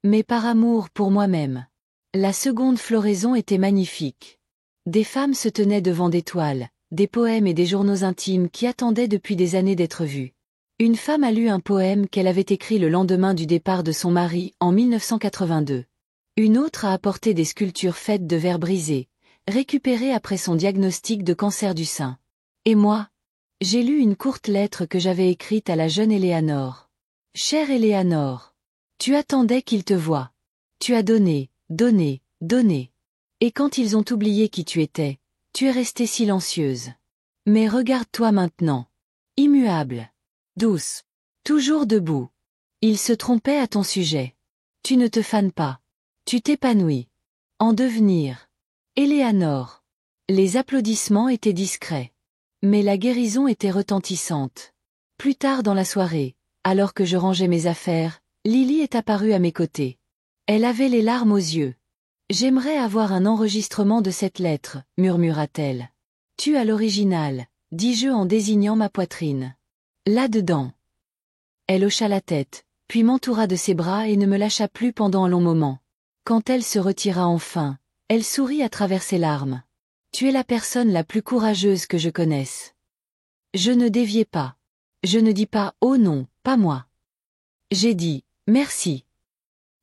mais par amour pour moi-même. La seconde floraison était magnifique. Des femmes se tenaient devant des toiles, des poèmes et des journaux intimes qui attendaient depuis des années d'être vus. Une femme a lu un poème qu'elle avait écrit le lendemain du départ de son mari en 1982. Une autre a apporté des sculptures faites de verre brisé, récupérées après son diagnostic de cancer du sein. Et moi? J'ai lu une courte lettre que j'avais écrite à la jeune Éléanore. Chère Éléanore, tu attendais qu'il te voie. Tu as donné, donné, donné. Et quand ils ont oublié qui tu étais, tu es restée silencieuse. Mais regarde-toi maintenant. Immuable. Douce. Toujours debout. Ils se trompaient à ton sujet. Tu ne te fanes pas. Tu t'épanouis. En devenir. Éléanore. Les applaudissements étaient discrets. Mais la guérison était retentissante. Plus tard dans la soirée, alors que je rangeais mes affaires, Lily est apparue à mes côtés. Elle avait les larmes aux yeux. J'aimerais avoir un enregistrement de cette lettre, murmura-t-elle. Tu as l'original, dis-je en désignant ma poitrine. Là-dedans. Elle hocha la tête, puis m'entoura de ses bras et ne me lâcha plus pendant un long moment. Quand elle se retira enfin, elle sourit à travers ses larmes. Tu es la personne la plus courageuse que je connaisse. Je ne déviais pas. Je ne dis pas « Oh non, pas moi ». J'ai dit « Merci ».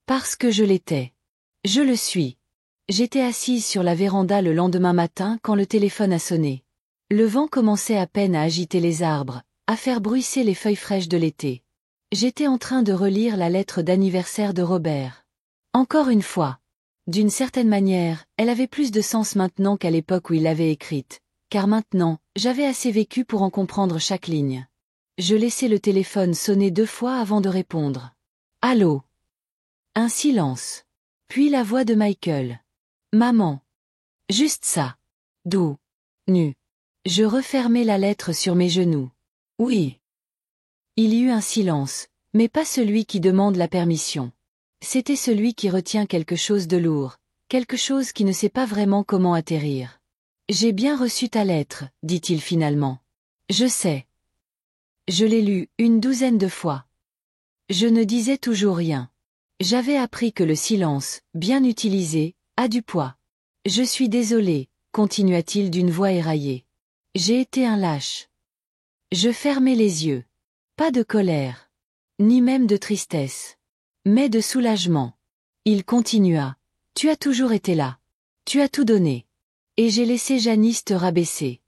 Parce que je l'étais. Je le suis. J'étais assise sur la véranda le lendemain matin quand le téléphone a sonné. Le vent commençait à peine à agiter les arbres, à faire bruisser les feuilles fraîches de l'été. J'étais en train de relire la lettre d'anniversaire de Robert. Encore une fois. D'une certaine manière, elle avait plus de sens maintenant qu'à l'époque où il l'avait écrite, car maintenant, j'avais assez vécu pour en comprendre chaque ligne. Je laissai le téléphone sonner 2 fois avant de répondre. Allô? Un silence. Puis la voix de Michael. Maman. Juste ça. Doux. Nu. Je refermai la lettre sur mes genoux. Oui. Il y eut un silence, mais pas celui qui demande la permission. C'était celui qui retient quelque chose de lourd, quelque chose qui ne sait pas vraiment comment atterrir. J'ai bien reçu ta lettre, dit-il finalement. Je sais. Je l'ai lue une douzaine de fois. Je ne disais toujours rien. J'avais appris que le silence, bien utilisé, a du poids. Je suis désolé, continua-t-il d'une voix éraillée. J'ai été un lâche. Je fermai les yeux. Pas de colère. Ni même de tristesse. Mais de soulagement. Il continua. Tu as toujours été là. Tu as tout donné. Et j'ai laissé Janice te rabaisser.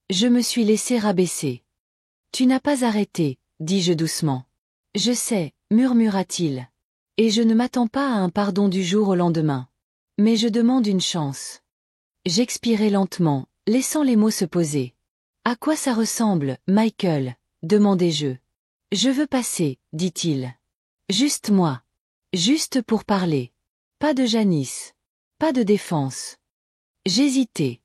Je me suis laissé rabaisser. Tu n'as pas arrêté, dis-je doucement. Je sais, murmura-t-il. Et je ne m'attends pas à un pardon du jour au lendemain. Mais je demande une chance. J'expirai lentement, laissant les mots se poser. À quoi ça ressemble, Michael? Demandai-je. Je veux passer, dit-il. Juste moi. Juste pour parler. Pas de Janice. Pas de défense. J'hésitais.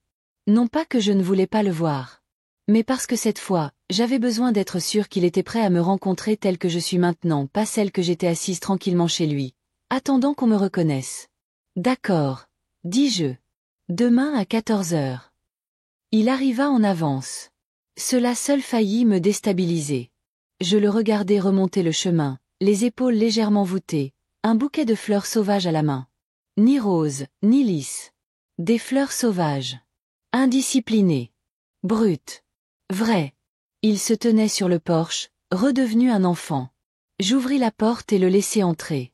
Non pas que je ne voulais pas le voir. Mais parce que cette fois, j'avais besoin d'être sûre qu'il était prêt à me rencontrer telle que je suis maintenant, pas celle que j'étais assise tranquillement chez lui, attendant qu'on me reconnaisse. D'accord, dis-je. Demain à 14 heures. Il arriva en avance. Cela seul faillit me déstabiliser. Je le regardai remonter le chemin, les épaules légèrement voûtées, un bouquet de fleurs sauvages à la main. Ni roses, ni lys. Des fleurs sauvages. Indisciplinées. Brutes. Vraies. Il se tenait sur le porche, redevenu un enfant. J'ouvris la porte et le laissai entrer.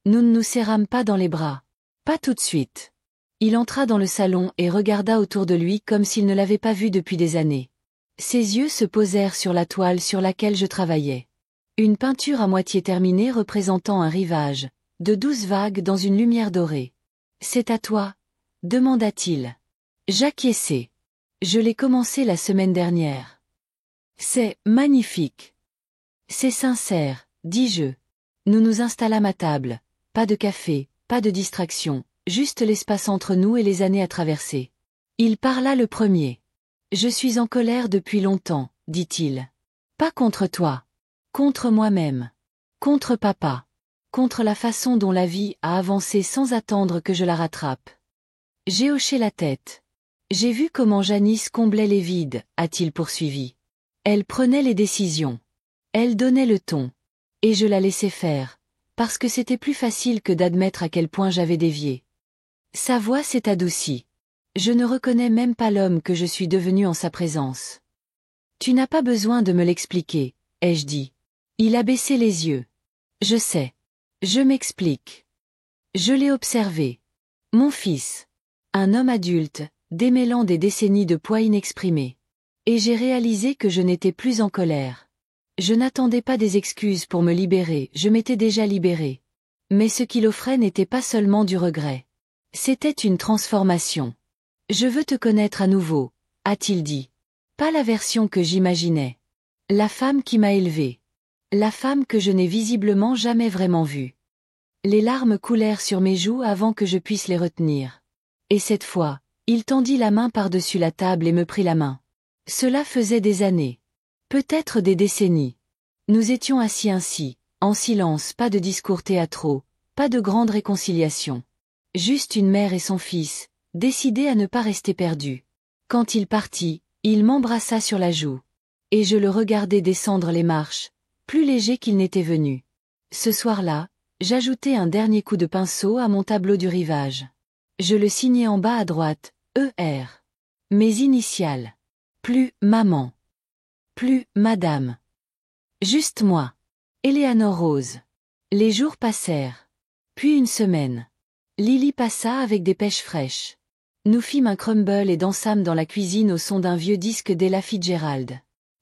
Nous ne nous serrâmes pas dans les bras. Pas tout de suite. Il entra dans le salon et regarda autour de lui comme s'il ne l'avait pas vu depuis des années. Ses yeux se posèrent sur la toile sur laquelle je travaillais. Une peinture à moitié terminée représentant un rivage, de douces vagues dans une lumière dorée. « C'est à toi ?» demanda-t-il. J'acquiesçai. Je l'ai commencé la semaine dernière. C'est magnifique. C'est sincère, dis-je. Nous nous installâmes à table. Pas de café, pas de distraction, juste l'espace entre nous et les années à traverser. Il parla le premier. Je suis en colère depuis longtemps, dit-il. Pas contre toi. Contre moi-même. Contre papa. Contre la façon dont la vie a avancé sans attendre que je la rattrape. J'ai hoché la tête. J'ai vu comment Janice comblait les vides, a-t-il poursuivi. Elle prenait les décisions. Elle donnait le ton. Et je la laissais faire, parce que c'était plus facile que d'admettre à quel point j'avais dévié. Sa voix s'est adoucie. Je ne reconnais même pas l'homme que je suis devenu en sa présence. Tu n'as pas besoin de me l'expliquer, ai-je dit. Il a baissé les yeux. Je sais. Je m'explique. Je l'ai observé. Mon fils. Un homme adulte, démêlant des décennies de poids inexprimé. Et j'ai réalisé que je n'étais plus en colère. Je n'attendais pas des excuses pour me libérer, je m'étais déjà libérée. Mais ce qu'il offrait n'était pas seulement du regret. C'était une transformation. Je veux te connaître à nouveau, a-t-il dit. Pas la version que j'imaginais. La femme qui m'a élevée. La femme que je n'ai visiblement jamais vraiment vue. Les larmes coulèrent sur mes joues avant que je puisse les retenir. Et cette fois, il tendit la main par-dessus la table et me prit la main. Cela faisait des années. Peut-être des décennies. Nous étions assis ainsi, en silence, pas de discours théâtraux, pas de grande réconciliation. Juste une mère et son fils, décidés à ne pas rester perdus. Quand il partit, il m'embrassa sur la joue. Et je le regardai descendre les marches, plus léger qu'il n'était venu. Ce soir-là, j'ajoutai un dernier coup de pinceau à mon tableau du rivage. Je le signai en bas à droite, ER. Mes initiales. Plus maman. Plus madame. Juste moi. Eleanor Rose. Les jours passèrent. Puis une semaine. Lily passa avec des pêches fraîches. Nous fîmes un crumble et dansâmes dans la cuisine au son d'un vieux disque d'Ella Fitzgerald.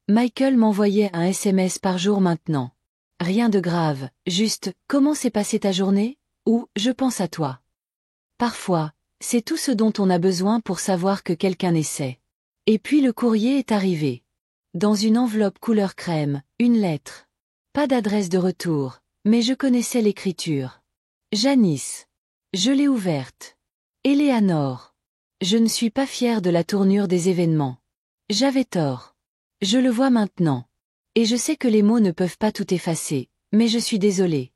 Michael m'envoyait un SMS par jour maintenant. Rien de grave, juste « Comment s'est passée ta journée ?» ou « Je pense à toi ». Parfois, c'est tout ce dont on a besoin pour savoir que quelqu'un essaie. Et puis le courrier est arrivé. Dans une enveloppe couleur crème, une lettre. Pas d'adresse de retour, mais je connaissais l'écriture. Janice. Je l'ai ouverte. Eleanor. Je ne suis pas fière de la tournure des événements. J'avais tort. Je le vois maintenant. Et je sais que les mots ne peuvent pas tout effacer, mais je suis désolée.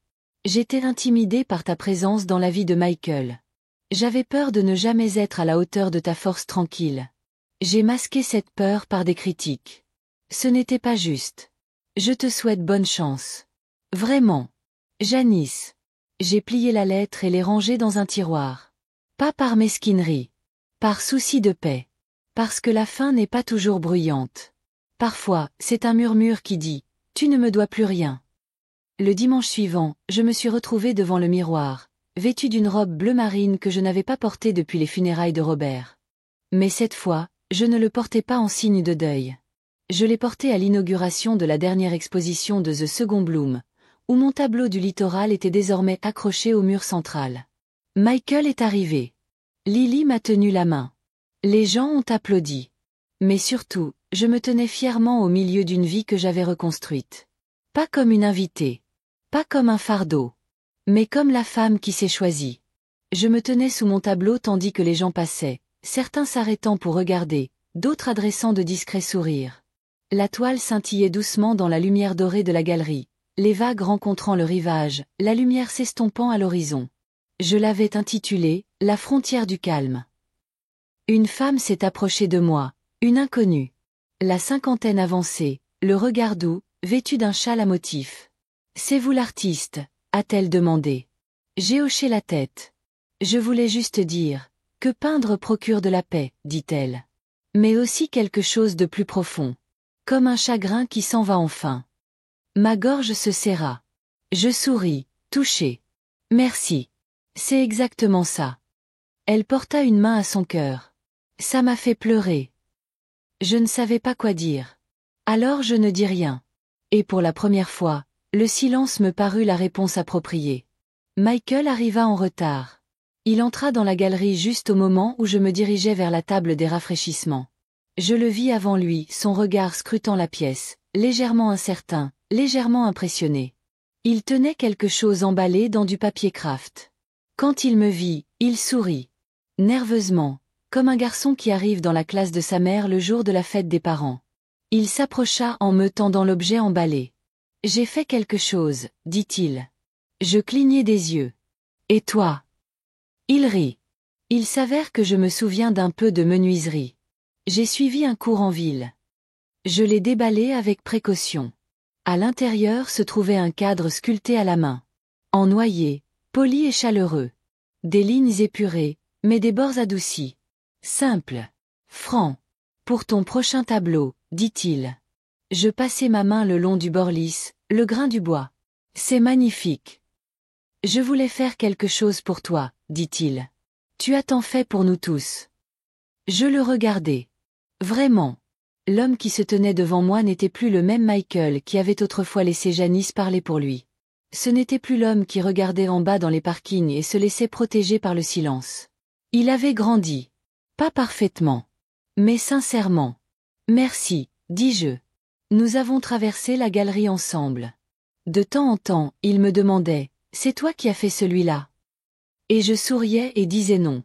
J'étais intimidée par ta présence dans la vie de Michael. J'avais peur de ne jamais être à la hauteur de ta force tranquille. J'ai masqué cette peur par des critiques. Ce n'était pas juste. Je te souhaite bonne chance. Vraiment. Janice. J'ai plié la lettre et l'ai rangée dans un tiroir. Pas par mesquinerie. Par souci de paix. Parce que la fin n'est pas toujours bruyante. Parfois, c'est un murmure qui dit « Tu ne me dois plus rien ». Le dimanche suivant, je me suis retrouvée devant le miroir, vêtue d'une robe bleu marine que je n'avais pas portée depuis les funérailles de Robert. Mais cette fois, je ne le portais pas en signe de deuil. Je l'ai porté à l'inauguration de la dernière exposition de The Second Bloom, où mon tableau du littoral était désormais accroché au mur central. Michael est arrivé. Lily m'a tenu la main. Les gens ont applaudi. Mais surtout, je me tenais fièrement au milieu d'une vie que j'avais reconstruite. Pas comme une invitée. Pas comme un fardeau. Mais comme la femme qui s'est choisie. Je me tenais sous mon tableau tandis que les gens passaient, certains s'arrêtant pour regarder, d'autres adressant de discrets sourires. La toile scintillait doucement dans la lumière dorée de la galerie, les vagues rencontrant le rivage, la lumière s'estompant à l'horizon. Je l'avais intitulée « La frontière du calme ». Une femme s'est approchée de moi, une inconnue. La cinquantaine avancée, le regard doux, vêtue d'un châle à motifs. « C'est vous l'artiste ?» a-t-elle demandé. J'ai hoché la tête. Je voulais juste dire que peindre procure de la paix, dit-elle. Mais aussi quelque chose de plus profond. Comme un chagrin qui s'en va enfin. Ma gorge se serra. Je souris, touchée. Merci. C'est exactement ça. Elle porta une main à son cœur. Ça m'a fait pleurer. Je ne savais pas quoi dire. Alors je ne dis rien. Et pour la première fois, le silence me parut la réponse appropriée. Michael arriva en retard. Il entra dans la galerie juste au moment où je me dirigeais vers la table des rafraîchissements. Je le vis avant lui, son regard scrutant la pièce, légèrement incertain, légèrement impressionné. Il tenait quelque chose emballé dans du papier craft. Quand il me vit, il sourit. Nerveusement, comme un garçon qui arrive dans la classe de sa mère le jour de la fête des parents. Il s'approcha en me tendant l'objet emballé. « J'ai fait quelque chose, dit-il. » Je clignai des yeux. « Et toi ?» Il rit. Il s'avère que je me souviens d'un peu de menuiserie. J'ai suivi un cours en ville. Je l'ai déballé avec précaution. À l'intérieur se trouvait un cadre sculpté à la main. En noyer, poli et chaleureux. Des lignes épurées, mais des bords adoucis. Simple. Franc. Pour ton prochain tableau, dit-il. Je passai ma main le long du bord lisse, le grain du bois. C'est magnifique. Je voulais faire quelque chose pour toi, dit-il. Tu as tant fait pour nous tous. Je le regardai. Vraiment. L'homme qui se tenait devant moi n'était plus le même Michael qui avait autrefois laissé Janice parler pour lui. Ce n'était plus l'homme qui regardait en bas dans les parkings et se laissait protéger par le silence. Il avait grandi. Pas parfaitement. Mais sincèrement. Merci, dis-je. Nous avons traversé la galerie ensemble. De temps en temps, il me demandait, « C'est toi qui as fait celui-là ?» Et je souriais et disais non.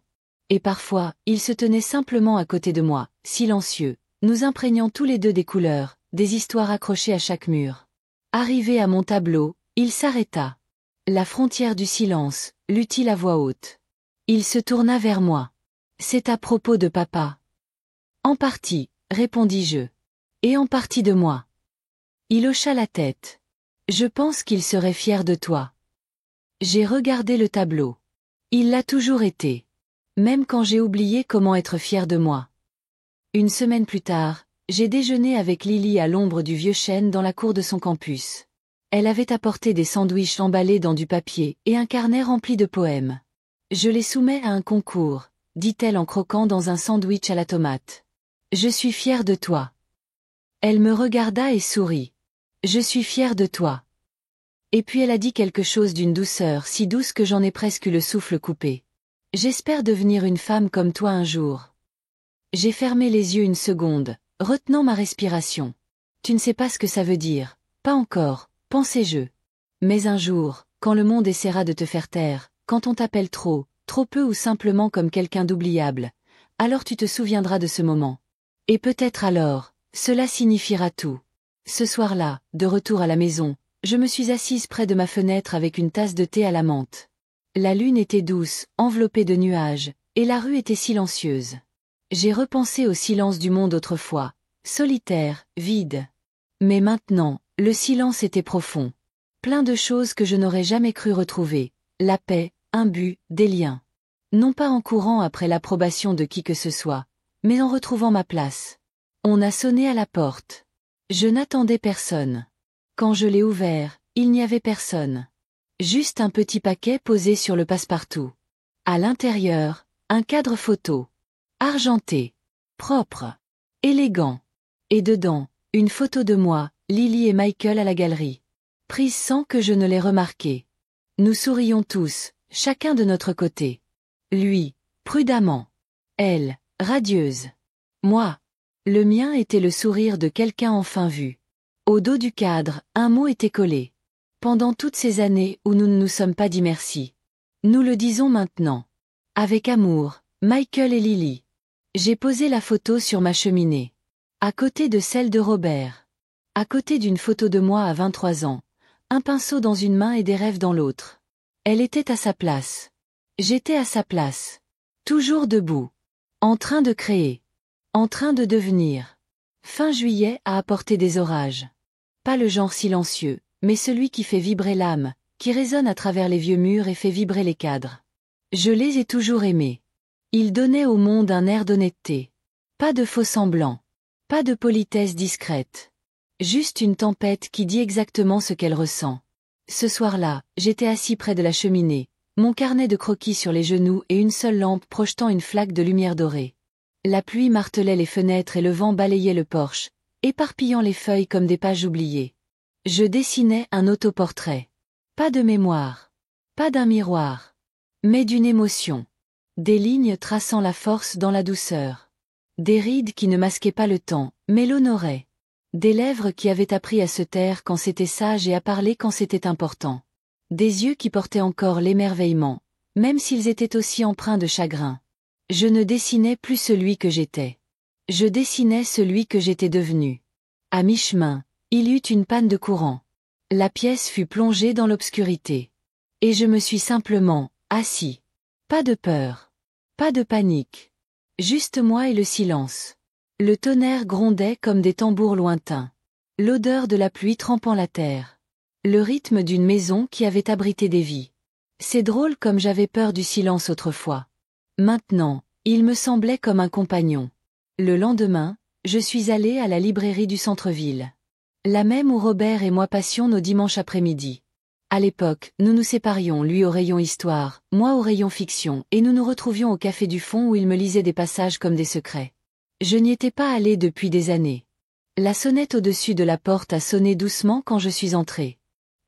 Et parfois, il se tenait simplement à côté de moi, silencieux, nous imprégnant tous les deux des couleurs, des histoires accrochées à chaque mur. Arrivé à mon tableau, il s'arrêta. La frontière du silence, lut-il à voix haute. Il se tourna vers moi. C'est à propos de papa. En partie, répondis-je. Et en partie de moi. Il hocha la tête. Je pense qu'il serait fier de toi. J'ai regardé le tableau. Il l'a toujours été. Même quand j'ai oublié comment être fier de moi. Une semaine plus tard, j'ai déjeuné avec Lily à l'ombre du vieux chêne dans la cour de son campus. Elle avait apporté des sandwichs emballés dans du papier et un carnet rempli de poèmes. Je les soumets à un concours, dit-elle en croquant dans un sandwich à la tomate. Je suis fière de toi. Elle me regarda et sourit. Je suis fière de toi. Et puis elle a dit quelque chose d'une douceur si douce que j'en ai presque eu le souffle coupé. J'espère devenir une femme comme toi un jour. J'ai fermé les yeux une seconde, retenant ma respiration. Tu ne sais pas ce que ça veut dire. Pas encore, pensais-je. Mais un jour, quand le monde essaiera de te faire taire, quand on t'appelle trop, trop peu ou simplement comme quelqu'un d'oubliable, alors tu te souviendras de ce moment. Et peut-être alors, cela signifiera tout. Ce soir-là, de retour à la maison, je me suis assise près de ma fenêtre avec une tasse de thé à la menthe. La lune était douce, enveloppée de nuages, et la rue était silencieuse. J'ai repensé au silence du monde autrefois, solitaire, vide. Mais maintenant, le silence était profond. Plein de choses que je n'aurais jamais cru retrouver. La paix, un but, des liens. Non pas en courant après l'approbation de qui que ce soit, mais en retrouvant ma place. On a sonné à la porte. Je n'attendais personne. Quand je l'ai ouvert, il n'y avait personne. Juste un petit paquet posé sur le passe-partout. À l'intérieur, un cadre photo. Argenté. Propre. Élégant. Et dedans, une photo de moi, Lily et Michael à la galerie. Prise sans que je ne l'aie remarqué. Nous sourions tous, chacun de notre côté. Lui, prudemment. Elle, radieuse. Moi. Le mien était le sourire de quelqu'un enfin vu. Au dos du cadre, un mot était collé. Pendant toutes ces années où nous ne nous sommes pas dit merci. Nous le disons maintenant. Avec amour, Michael et Lily. J'ai posé la photo sur ma cheminée. À côté de celle de Robert. À côté d'une photo de moi à 23 ans. Un pinceau dans une main et des rêves dans l'autre. Elle était à sa place. J'étais à sa place. Toujours debout. En train de créer. En train de devenir. Fin juillet a apporté des orages. Pas le genre silencieux, mais celui qui fait vibrer l'âme, qui résonne à travers les vieux murs et fait vibrer les cadres. Je les ai toujours aimés. Ils donnaient au monde un air d'honnêteté. Pas de faux semblants. Pas de politesse discrète. Juste une tempête qui dit exactement ce qu'elle ressent. Ce soir-là, j'étais assis près de la cheminée, mon carnet de croquis sur les genoux et une seule lampe projetant une flaque de lumière dorée. La pluie martelait les fenêtres et le vent balayait le porche, éparpillant les feuilles comme des pages oubliées. Je dessinais un autoportrait. Pas de mémoire. Pas d'un miroir. Mais d'une émotion. Des lignes traçant la force dans la douceur. Des rides qui ne masquaient pas le temps, mais l'honoraient. Des lèvres qui avaient appris à se taire quand c'était sage et à parler quand c'était important. Des yeux qui portaient encore l'émerveillement, même s'ils étaient aussi empreints de chagrin. Je ne dessinais plus celui que j'étais. Je dessinais celui que j'étais devenu. À mi-chemin, il y eut une panne de courant. La pièce fut plongée dans l'obscurité. Et je me suis simplement assis. Pas de peur. Pas de panique. Juste moi et le silence. Le tonnerre grondait comme des tambours lointains. L'odeur de la pluie trempant la terre. Le rythme d'une maison qui avait abrité des vies. C'est drôle comme j'avais peur du silence autrefois. Maintenant, il me semblait comme un compagnon. Le lendemain, je suis allée à la librairie du centre-ville. La même où Robert et moi passions nos dimanches après-midi. À l'époque, nous nous séparions, lui au rayon histoire, moi au rayon fiction, et nous nous retrouvions au café du fond où il me lisait des passages comme des secrets. Je n'y étais pas allée depuis des années. La sonnette au-dessus de la porte a sonné doucement quand je suis entrée.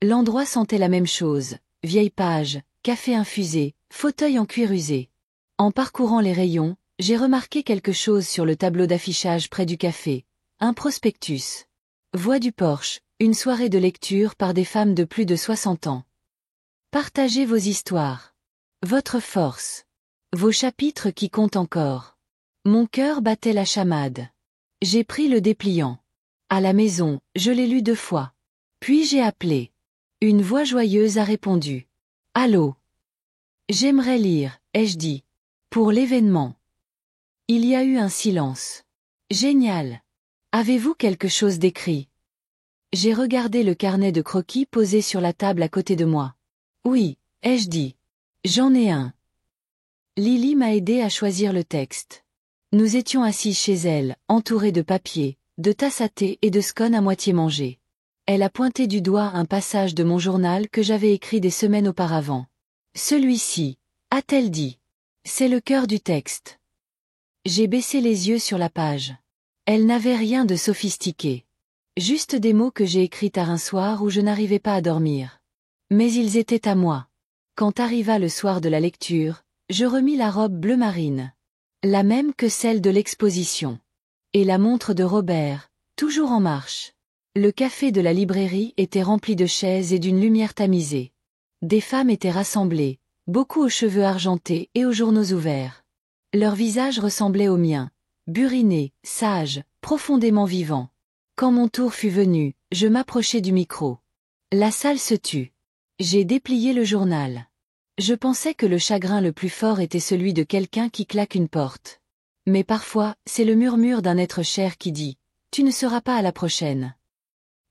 L'endroit sentait la même chose, vieille page, café infusé, fauteuil en cuir usé. En parcourant les rayons, j'ai remarqué quelque chose sur le tableau d'affichage près du café, un prospectus. Voix du porche, une soirée de lecture par des femmes de plus de 60 ans. Partagez vos histoires. Votre force. Vos chapitres qui comptent encore. Mon cœur battait la chamade. J'ai pris le dépliant. À la maison, je l'ai lu 2 fois. Puis j'ai appelé. Une voix joyeuse a répondu. Allô. J'aimerais lire, ai-je dit. Pour l'événement. Il y a eu un silence. Génial. Avez-vous quelque chose d'écrit? J'ai regardé le carnet de croquis posé sur la table à côté de moi. Oui, ai-je dit. J'en ai un. Lily m'a aidé à choisir le texte. Nous étions assis chez elle, entourés de papier, de tasses à thé et de scones à moitié mangés. Elle a pointé du doigt un passage de mon journal que j'avais écrit des semaines auparavant. Celui-ci, a-t-elle dit. C'est le cœur du texte. J'ai baissé les yeux sur la page. Elle n'avait rien de sophistiqué. Juste des mots que j'ai écrits tard un soir où je n'arrivais pas à dormir. Mais ils étaient à moi. Quand arriva le soir de la lecture, je remis la robe bleu marine. La même que celle de l'exposition. Et la montre de Robert, toujours en marche. Le café de la librairie était rempli de chaises et d'une lumière tamisée. Des femmes étaient rassemblées, beaucoup aux cheveux argentés et aux journaux ouverts. Leurs visages ressemblaient aux miens, buriné, sage, profondément vivant. Quand mon tour fut venu, je m'approchai du micro. La salle se tut. J'ai déplié le journal. Je pensais que le chagrin le plus fort était celui de quelqu'un qui claque une porte. Mais parfois, c'est le murmure d'un être cher qui dit « Tu ne seras pas à la prochaine ».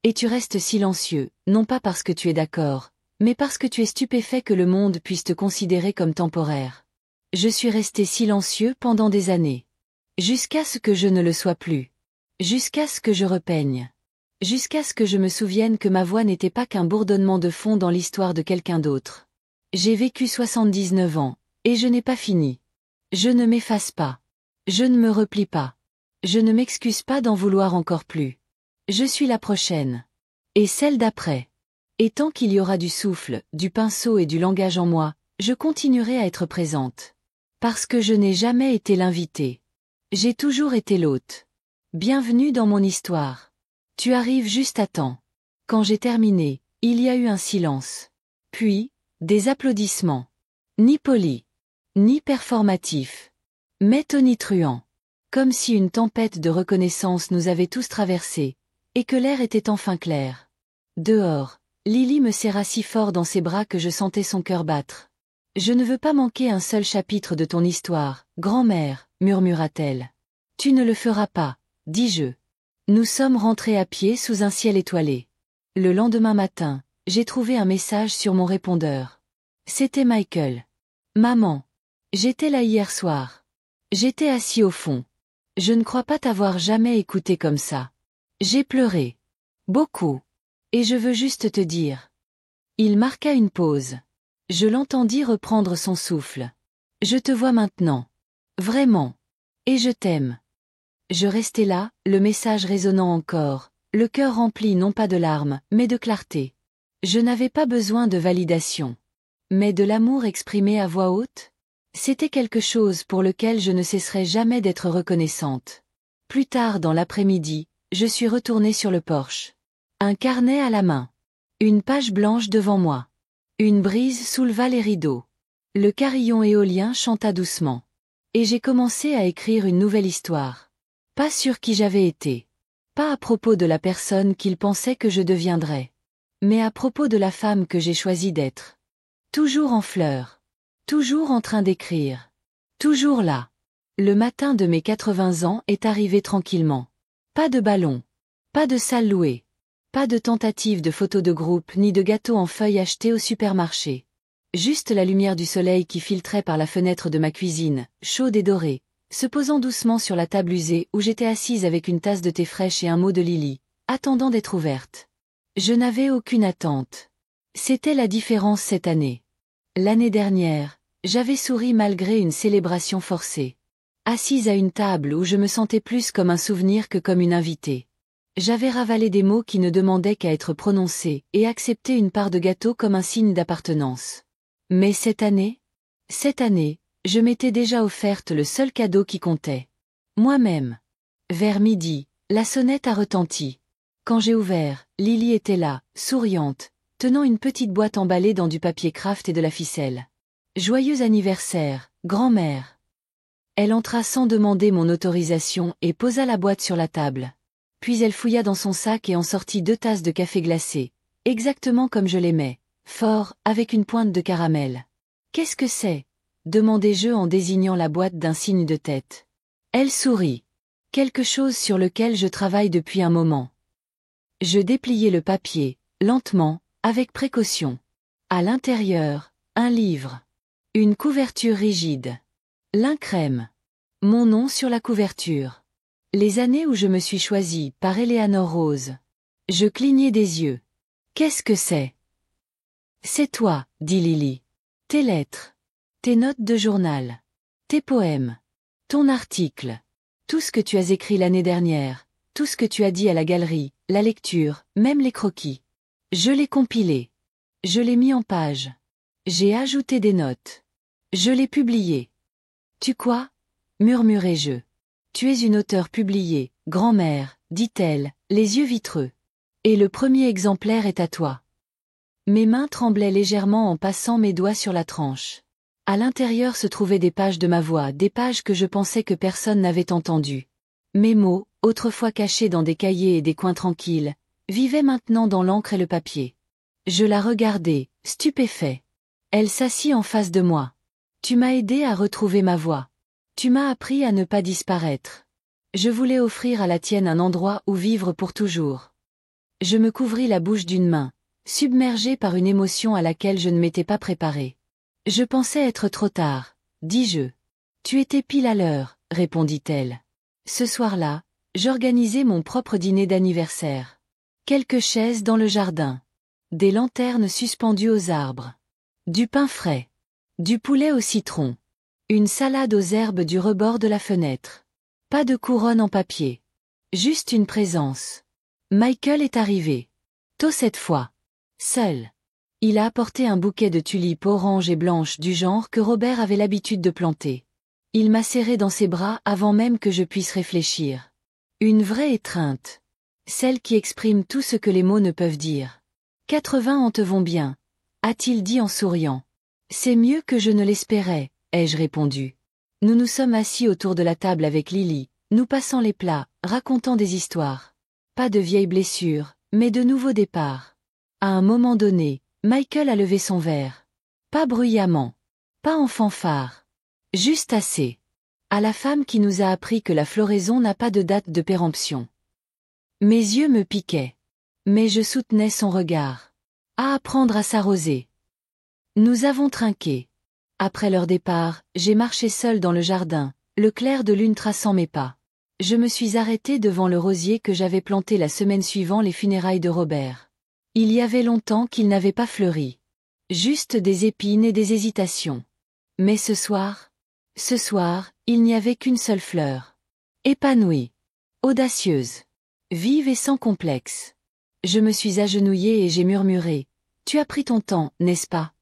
Et tu restes silencieux, non pas parce que tu es d'accord, mais parce que tu es stupéfait que le monde puisse te considérer comme temporaire. Je suis resté silencieux pendant des années. Jusqu'à ce que je ne le sois plus. Jusqu'à ce que je repeigne. Jusqu'à ce que je me souvienne que ma voix n'était pas qu'un bourdonnement de fond dans l'histoire de quelqu'un d'autre. J'ai vécu 79 ans, et je n'ai pas fini. Je ne m'efface pas. Je ne me replie pas. Je ne m'excuse pas d'en vouloir encore plus. Je suis la prochaine. Et celle d'après. Et tant qu'il y aura du souffle, du pinceau et du langage en moi, je continuerai à être présente. Parce que je n'ai jamais été l'invité. J'ai toujours été l'hôte. Bienvenue dans mon histoire. Tu arrives juste à temps. Quand j'ai terminé, il y a eu un silence. Puis, des applaudissements. Ni polis. Ni performatifs. Mais tonitruants. Comme si une tempête de reconnaissance nous avait tous traversés, et que l'air était enfin clair. Dehors, Lily me serra si fort dans ses bras que je sentais son cœur battre. « Je ne veux pas manquer un seul chapitre de ton histoire, grand-mère, murmura-t-elle. Tu ne le feras pas, dis-je. Nous sommes rentrés à pied sous un ciel étoilé. Le lendemain matin, j'ai trouvé un message sur mon répondeur. C'était Michael. Maman. J'étais là hier soir. J'étais assis au fond. Je ne crois pas t'avoir jamais écouté comme ça. J'ai pleuré. Beaucoup. Et je veux juste te dire. Il marqua une pause. Je l'entendis reprendre son souffle. Je te vois maintenant. Vraiment. Et je t'aime. Je restais là, le message résonnant encore, le cœur rempli non pas de larmes, mais de clarté. Je n'avais pas besoin de validation. Mais de l'amour exprimé à voix haute? C'était quelque chose pour lequel je ne cesserai jamais d'être reconnaissante. Plus tard dans l'après-midi, je suis retournée sur le porche. Un carnet à la main. Une page blanche devant moi. Une brise souleva les rideaux. Le carillon éolien chanta doucement. Et j'ai commencé à écrire une nouvelle histoire. Pas sur qui j'avais été. Pas à propos de la personne qu'il pensait que je deviendrais. Mais à propos de la femme que j'ai choisi d'être. Toujours en fleurs. Toujours en train d'écrire. Toujours là. Le matin de mes 80 ans est arrivé tranquillement. Pas de ballon. Pas de salle louée. Pas de tentative de photos de groupe ni de gâteaux en feuilles achetés au supermarché. Juste la lumière du soleil qui filtrait par la fenêtre de ma cuisine, chaude et dorée, se posant doucement sur la table usée où j'étais assise avec une tasse de thé fraîche et un mot de Lily, attendant d'être ouverte. Je n'avais aucune attente. C'était la différence cette année. L'année dernière, j'avais souri malgré une célébration forcée. Assise à une table où je me sentais plus comme un souvenir que comme une invitée. J'avais ravalé des mots qui ne demandaient qu'à être prononcés et accepté une part de gâteau comme un signe d'appartenance. Mais cette année, je m'étais déjà offerte le seul cadeau qui comptait. Moi-même. Vers midi, la sonnette a retenti. Quand j'ai ouvert, Lily était là, souriante, tenant une petite boîte emballée dans du papier craft et de la ficelle. Joyeux anniversaire, grand-mère. Elle entra sans demander mon autorisation et posa la boîte sur la table. Puis elle fouilla dans son sac et en sortit 2 tasses de café glacé, exactement comme je l'aimais, fort, avec une pointe de caramel. « Qu'est-ce que c'est » demandai-je en désignant la boîte d'un signe de tête. Elle sourit. « Quelque chose sur lequel je travaille depuis un moment. » Je dépliai le papier, lentement, avec précaution. À l'intérieur, un livre. Une couverture rigide. Lin crème. Mon nom sur la couverture. Les années où je me suis choisie par Eleanor Rose. Je clignai des yeux. Qu'est-ce que c'est? C'est toi, dit Lily. Tes lettres. Tes notes de journal. Tes poèmes. Ton article. Tout ce que tu as écrit l'année dernière. Tout ce que tu as dit à la galerie, la lecture, même les croquis. Je l'ai compilé. Je l'ai mis en page. J'ai ajouté des notes. Je l'ai publié. Tu quoi? Murmurai-je. Tu es une auteure publiée, grand-mère, dit-elle, les yeux vitreux. Et le premier exemplaire est à toi. Mes mains tremblaient légèrement en passant mes doigts sur la tranche. À l'intérieur se trouvaient des pages de ma voix, des pages que je pensais que personne n'avait entendues. Mes mots, autrefois cachés dans des cahiers et des coins tranquilles, vivaient maintenant dans l'encre et le papier. Je la regardais, stupéfait. Elle s'assit en face de moi. Tu m'as aidé à retrouver ma voix. Tu m'as appris à ne pas disparaître. Je voulais offrir à la tienne un endroit où vivre pour toujours. Je me couvris la bouche d'une main, submergée par une émotion à laquelle je ne m'étais pas préparée. Je pensais être trop tard, dis-je. Tu étais pile à l'heure, répondit-elle. Ce soir-là, j'organisais mon propre dîner d'anniversaire. Quelques chaises dans le jardin. Des lanternes suspendues aux arbres. Du pain frais. Du poulet au citron. Une salade aux herbes du rebord de la fenêtre. Pas de couronne en papier. Juste une présence. Michael est arrivé. Tôt cette fois. Seul. Il a apporté un bouquet de tulipes oranges et blanches du genre que Robert avait l'habitude de planter. Il m'a serré dans ses bras avant même que je puisse réfléchir. Une vraie étreinte. Celle qui exprime tout ce que les mots ne peuvent dire. 80 ans te vont bien, a-t-il dit en souriant. C'est mieux que je ne l'espérais, ai-je répondu. Nous nous sommes assis autour de la table avec Lily, nous passant les plats, racontant des histoires. Pas de vieilles blessures, mais de nouveaux départs. À un moment donné, Michael a levé son verre. Pas bruyamment. Pas en fanfare. Juste assez. À la femme qui nous a appris que la floraison n'a pas de date de péremption. Mes yeux me piquaient. Mais je soutenais son regard. À apprendre à s'arroser. Nous avons trinqué. Après leur départ, j'ai marché seul dans le jardin, le clair de lune traçant mes pas. Je me suis arrêté devant le rosier que j'avais planté la semaine suivant les funérailles de Robert. Il y avait longtemps qu'il n'avait pas fleuri. Juste des épines et des hésitations. Mais ce soir, il n'y avait qu'une seule fleur. Épanouie. Audacieuse. Vive et sans complexe. Je me suis agenouillée et j'ai murmuré. Tu as pris ton temps, n'est-ce pas?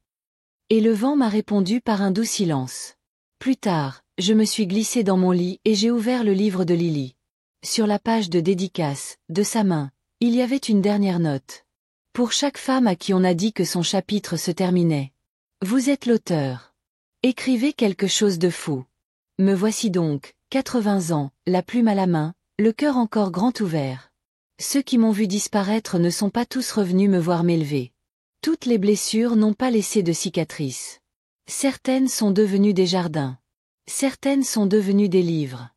Et le vent m'a répondu par un doux silence. Plus tard, je me suis glissée dans mon lit et j'ai ouvert le livre de Lily. Sur la page de dédicace, de sa main, il y avait une dernière note. Pour chaque femme à qui on a dit que son chapitre se terminait. Vous êtes l'auteur. Écrivez quelque chose de fou. Me voici donc, 80 ans, la plume à la main, le cœur encore grand ouvert. Ceux qui m'ont vu disparaître ne sont pas tous revenus me voir m'élever. Toutes les blessures n'ont pas laissé de cicatrices. Certaines sont devenues des jardins. Certaines sont devenues des livres.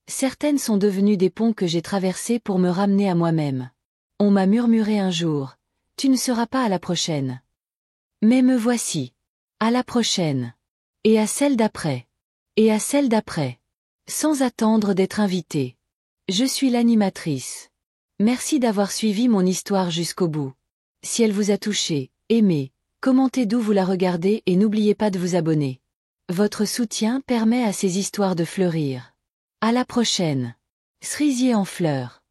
Certaines sont devenues des ponts que j'ai traversés pour me ramener à moi-même. On m'a murmuré un jour, tu ne seras pas à la prochaine. Mais me voici. À la prochaine. Et à celle d'après. Et à celle d'après. Sans attendre d'être invitée. Je suis l'animatrice. Merci d'avoir suivi mon histoire jusqu'au bout. Si elle vous a touché, aimez, commentez d'où vous la regardez et n'oubliez pas de vous abonner. Votre soutien permet à ces histoires de fleurir. À la prochaine. Cerisier en fleurs.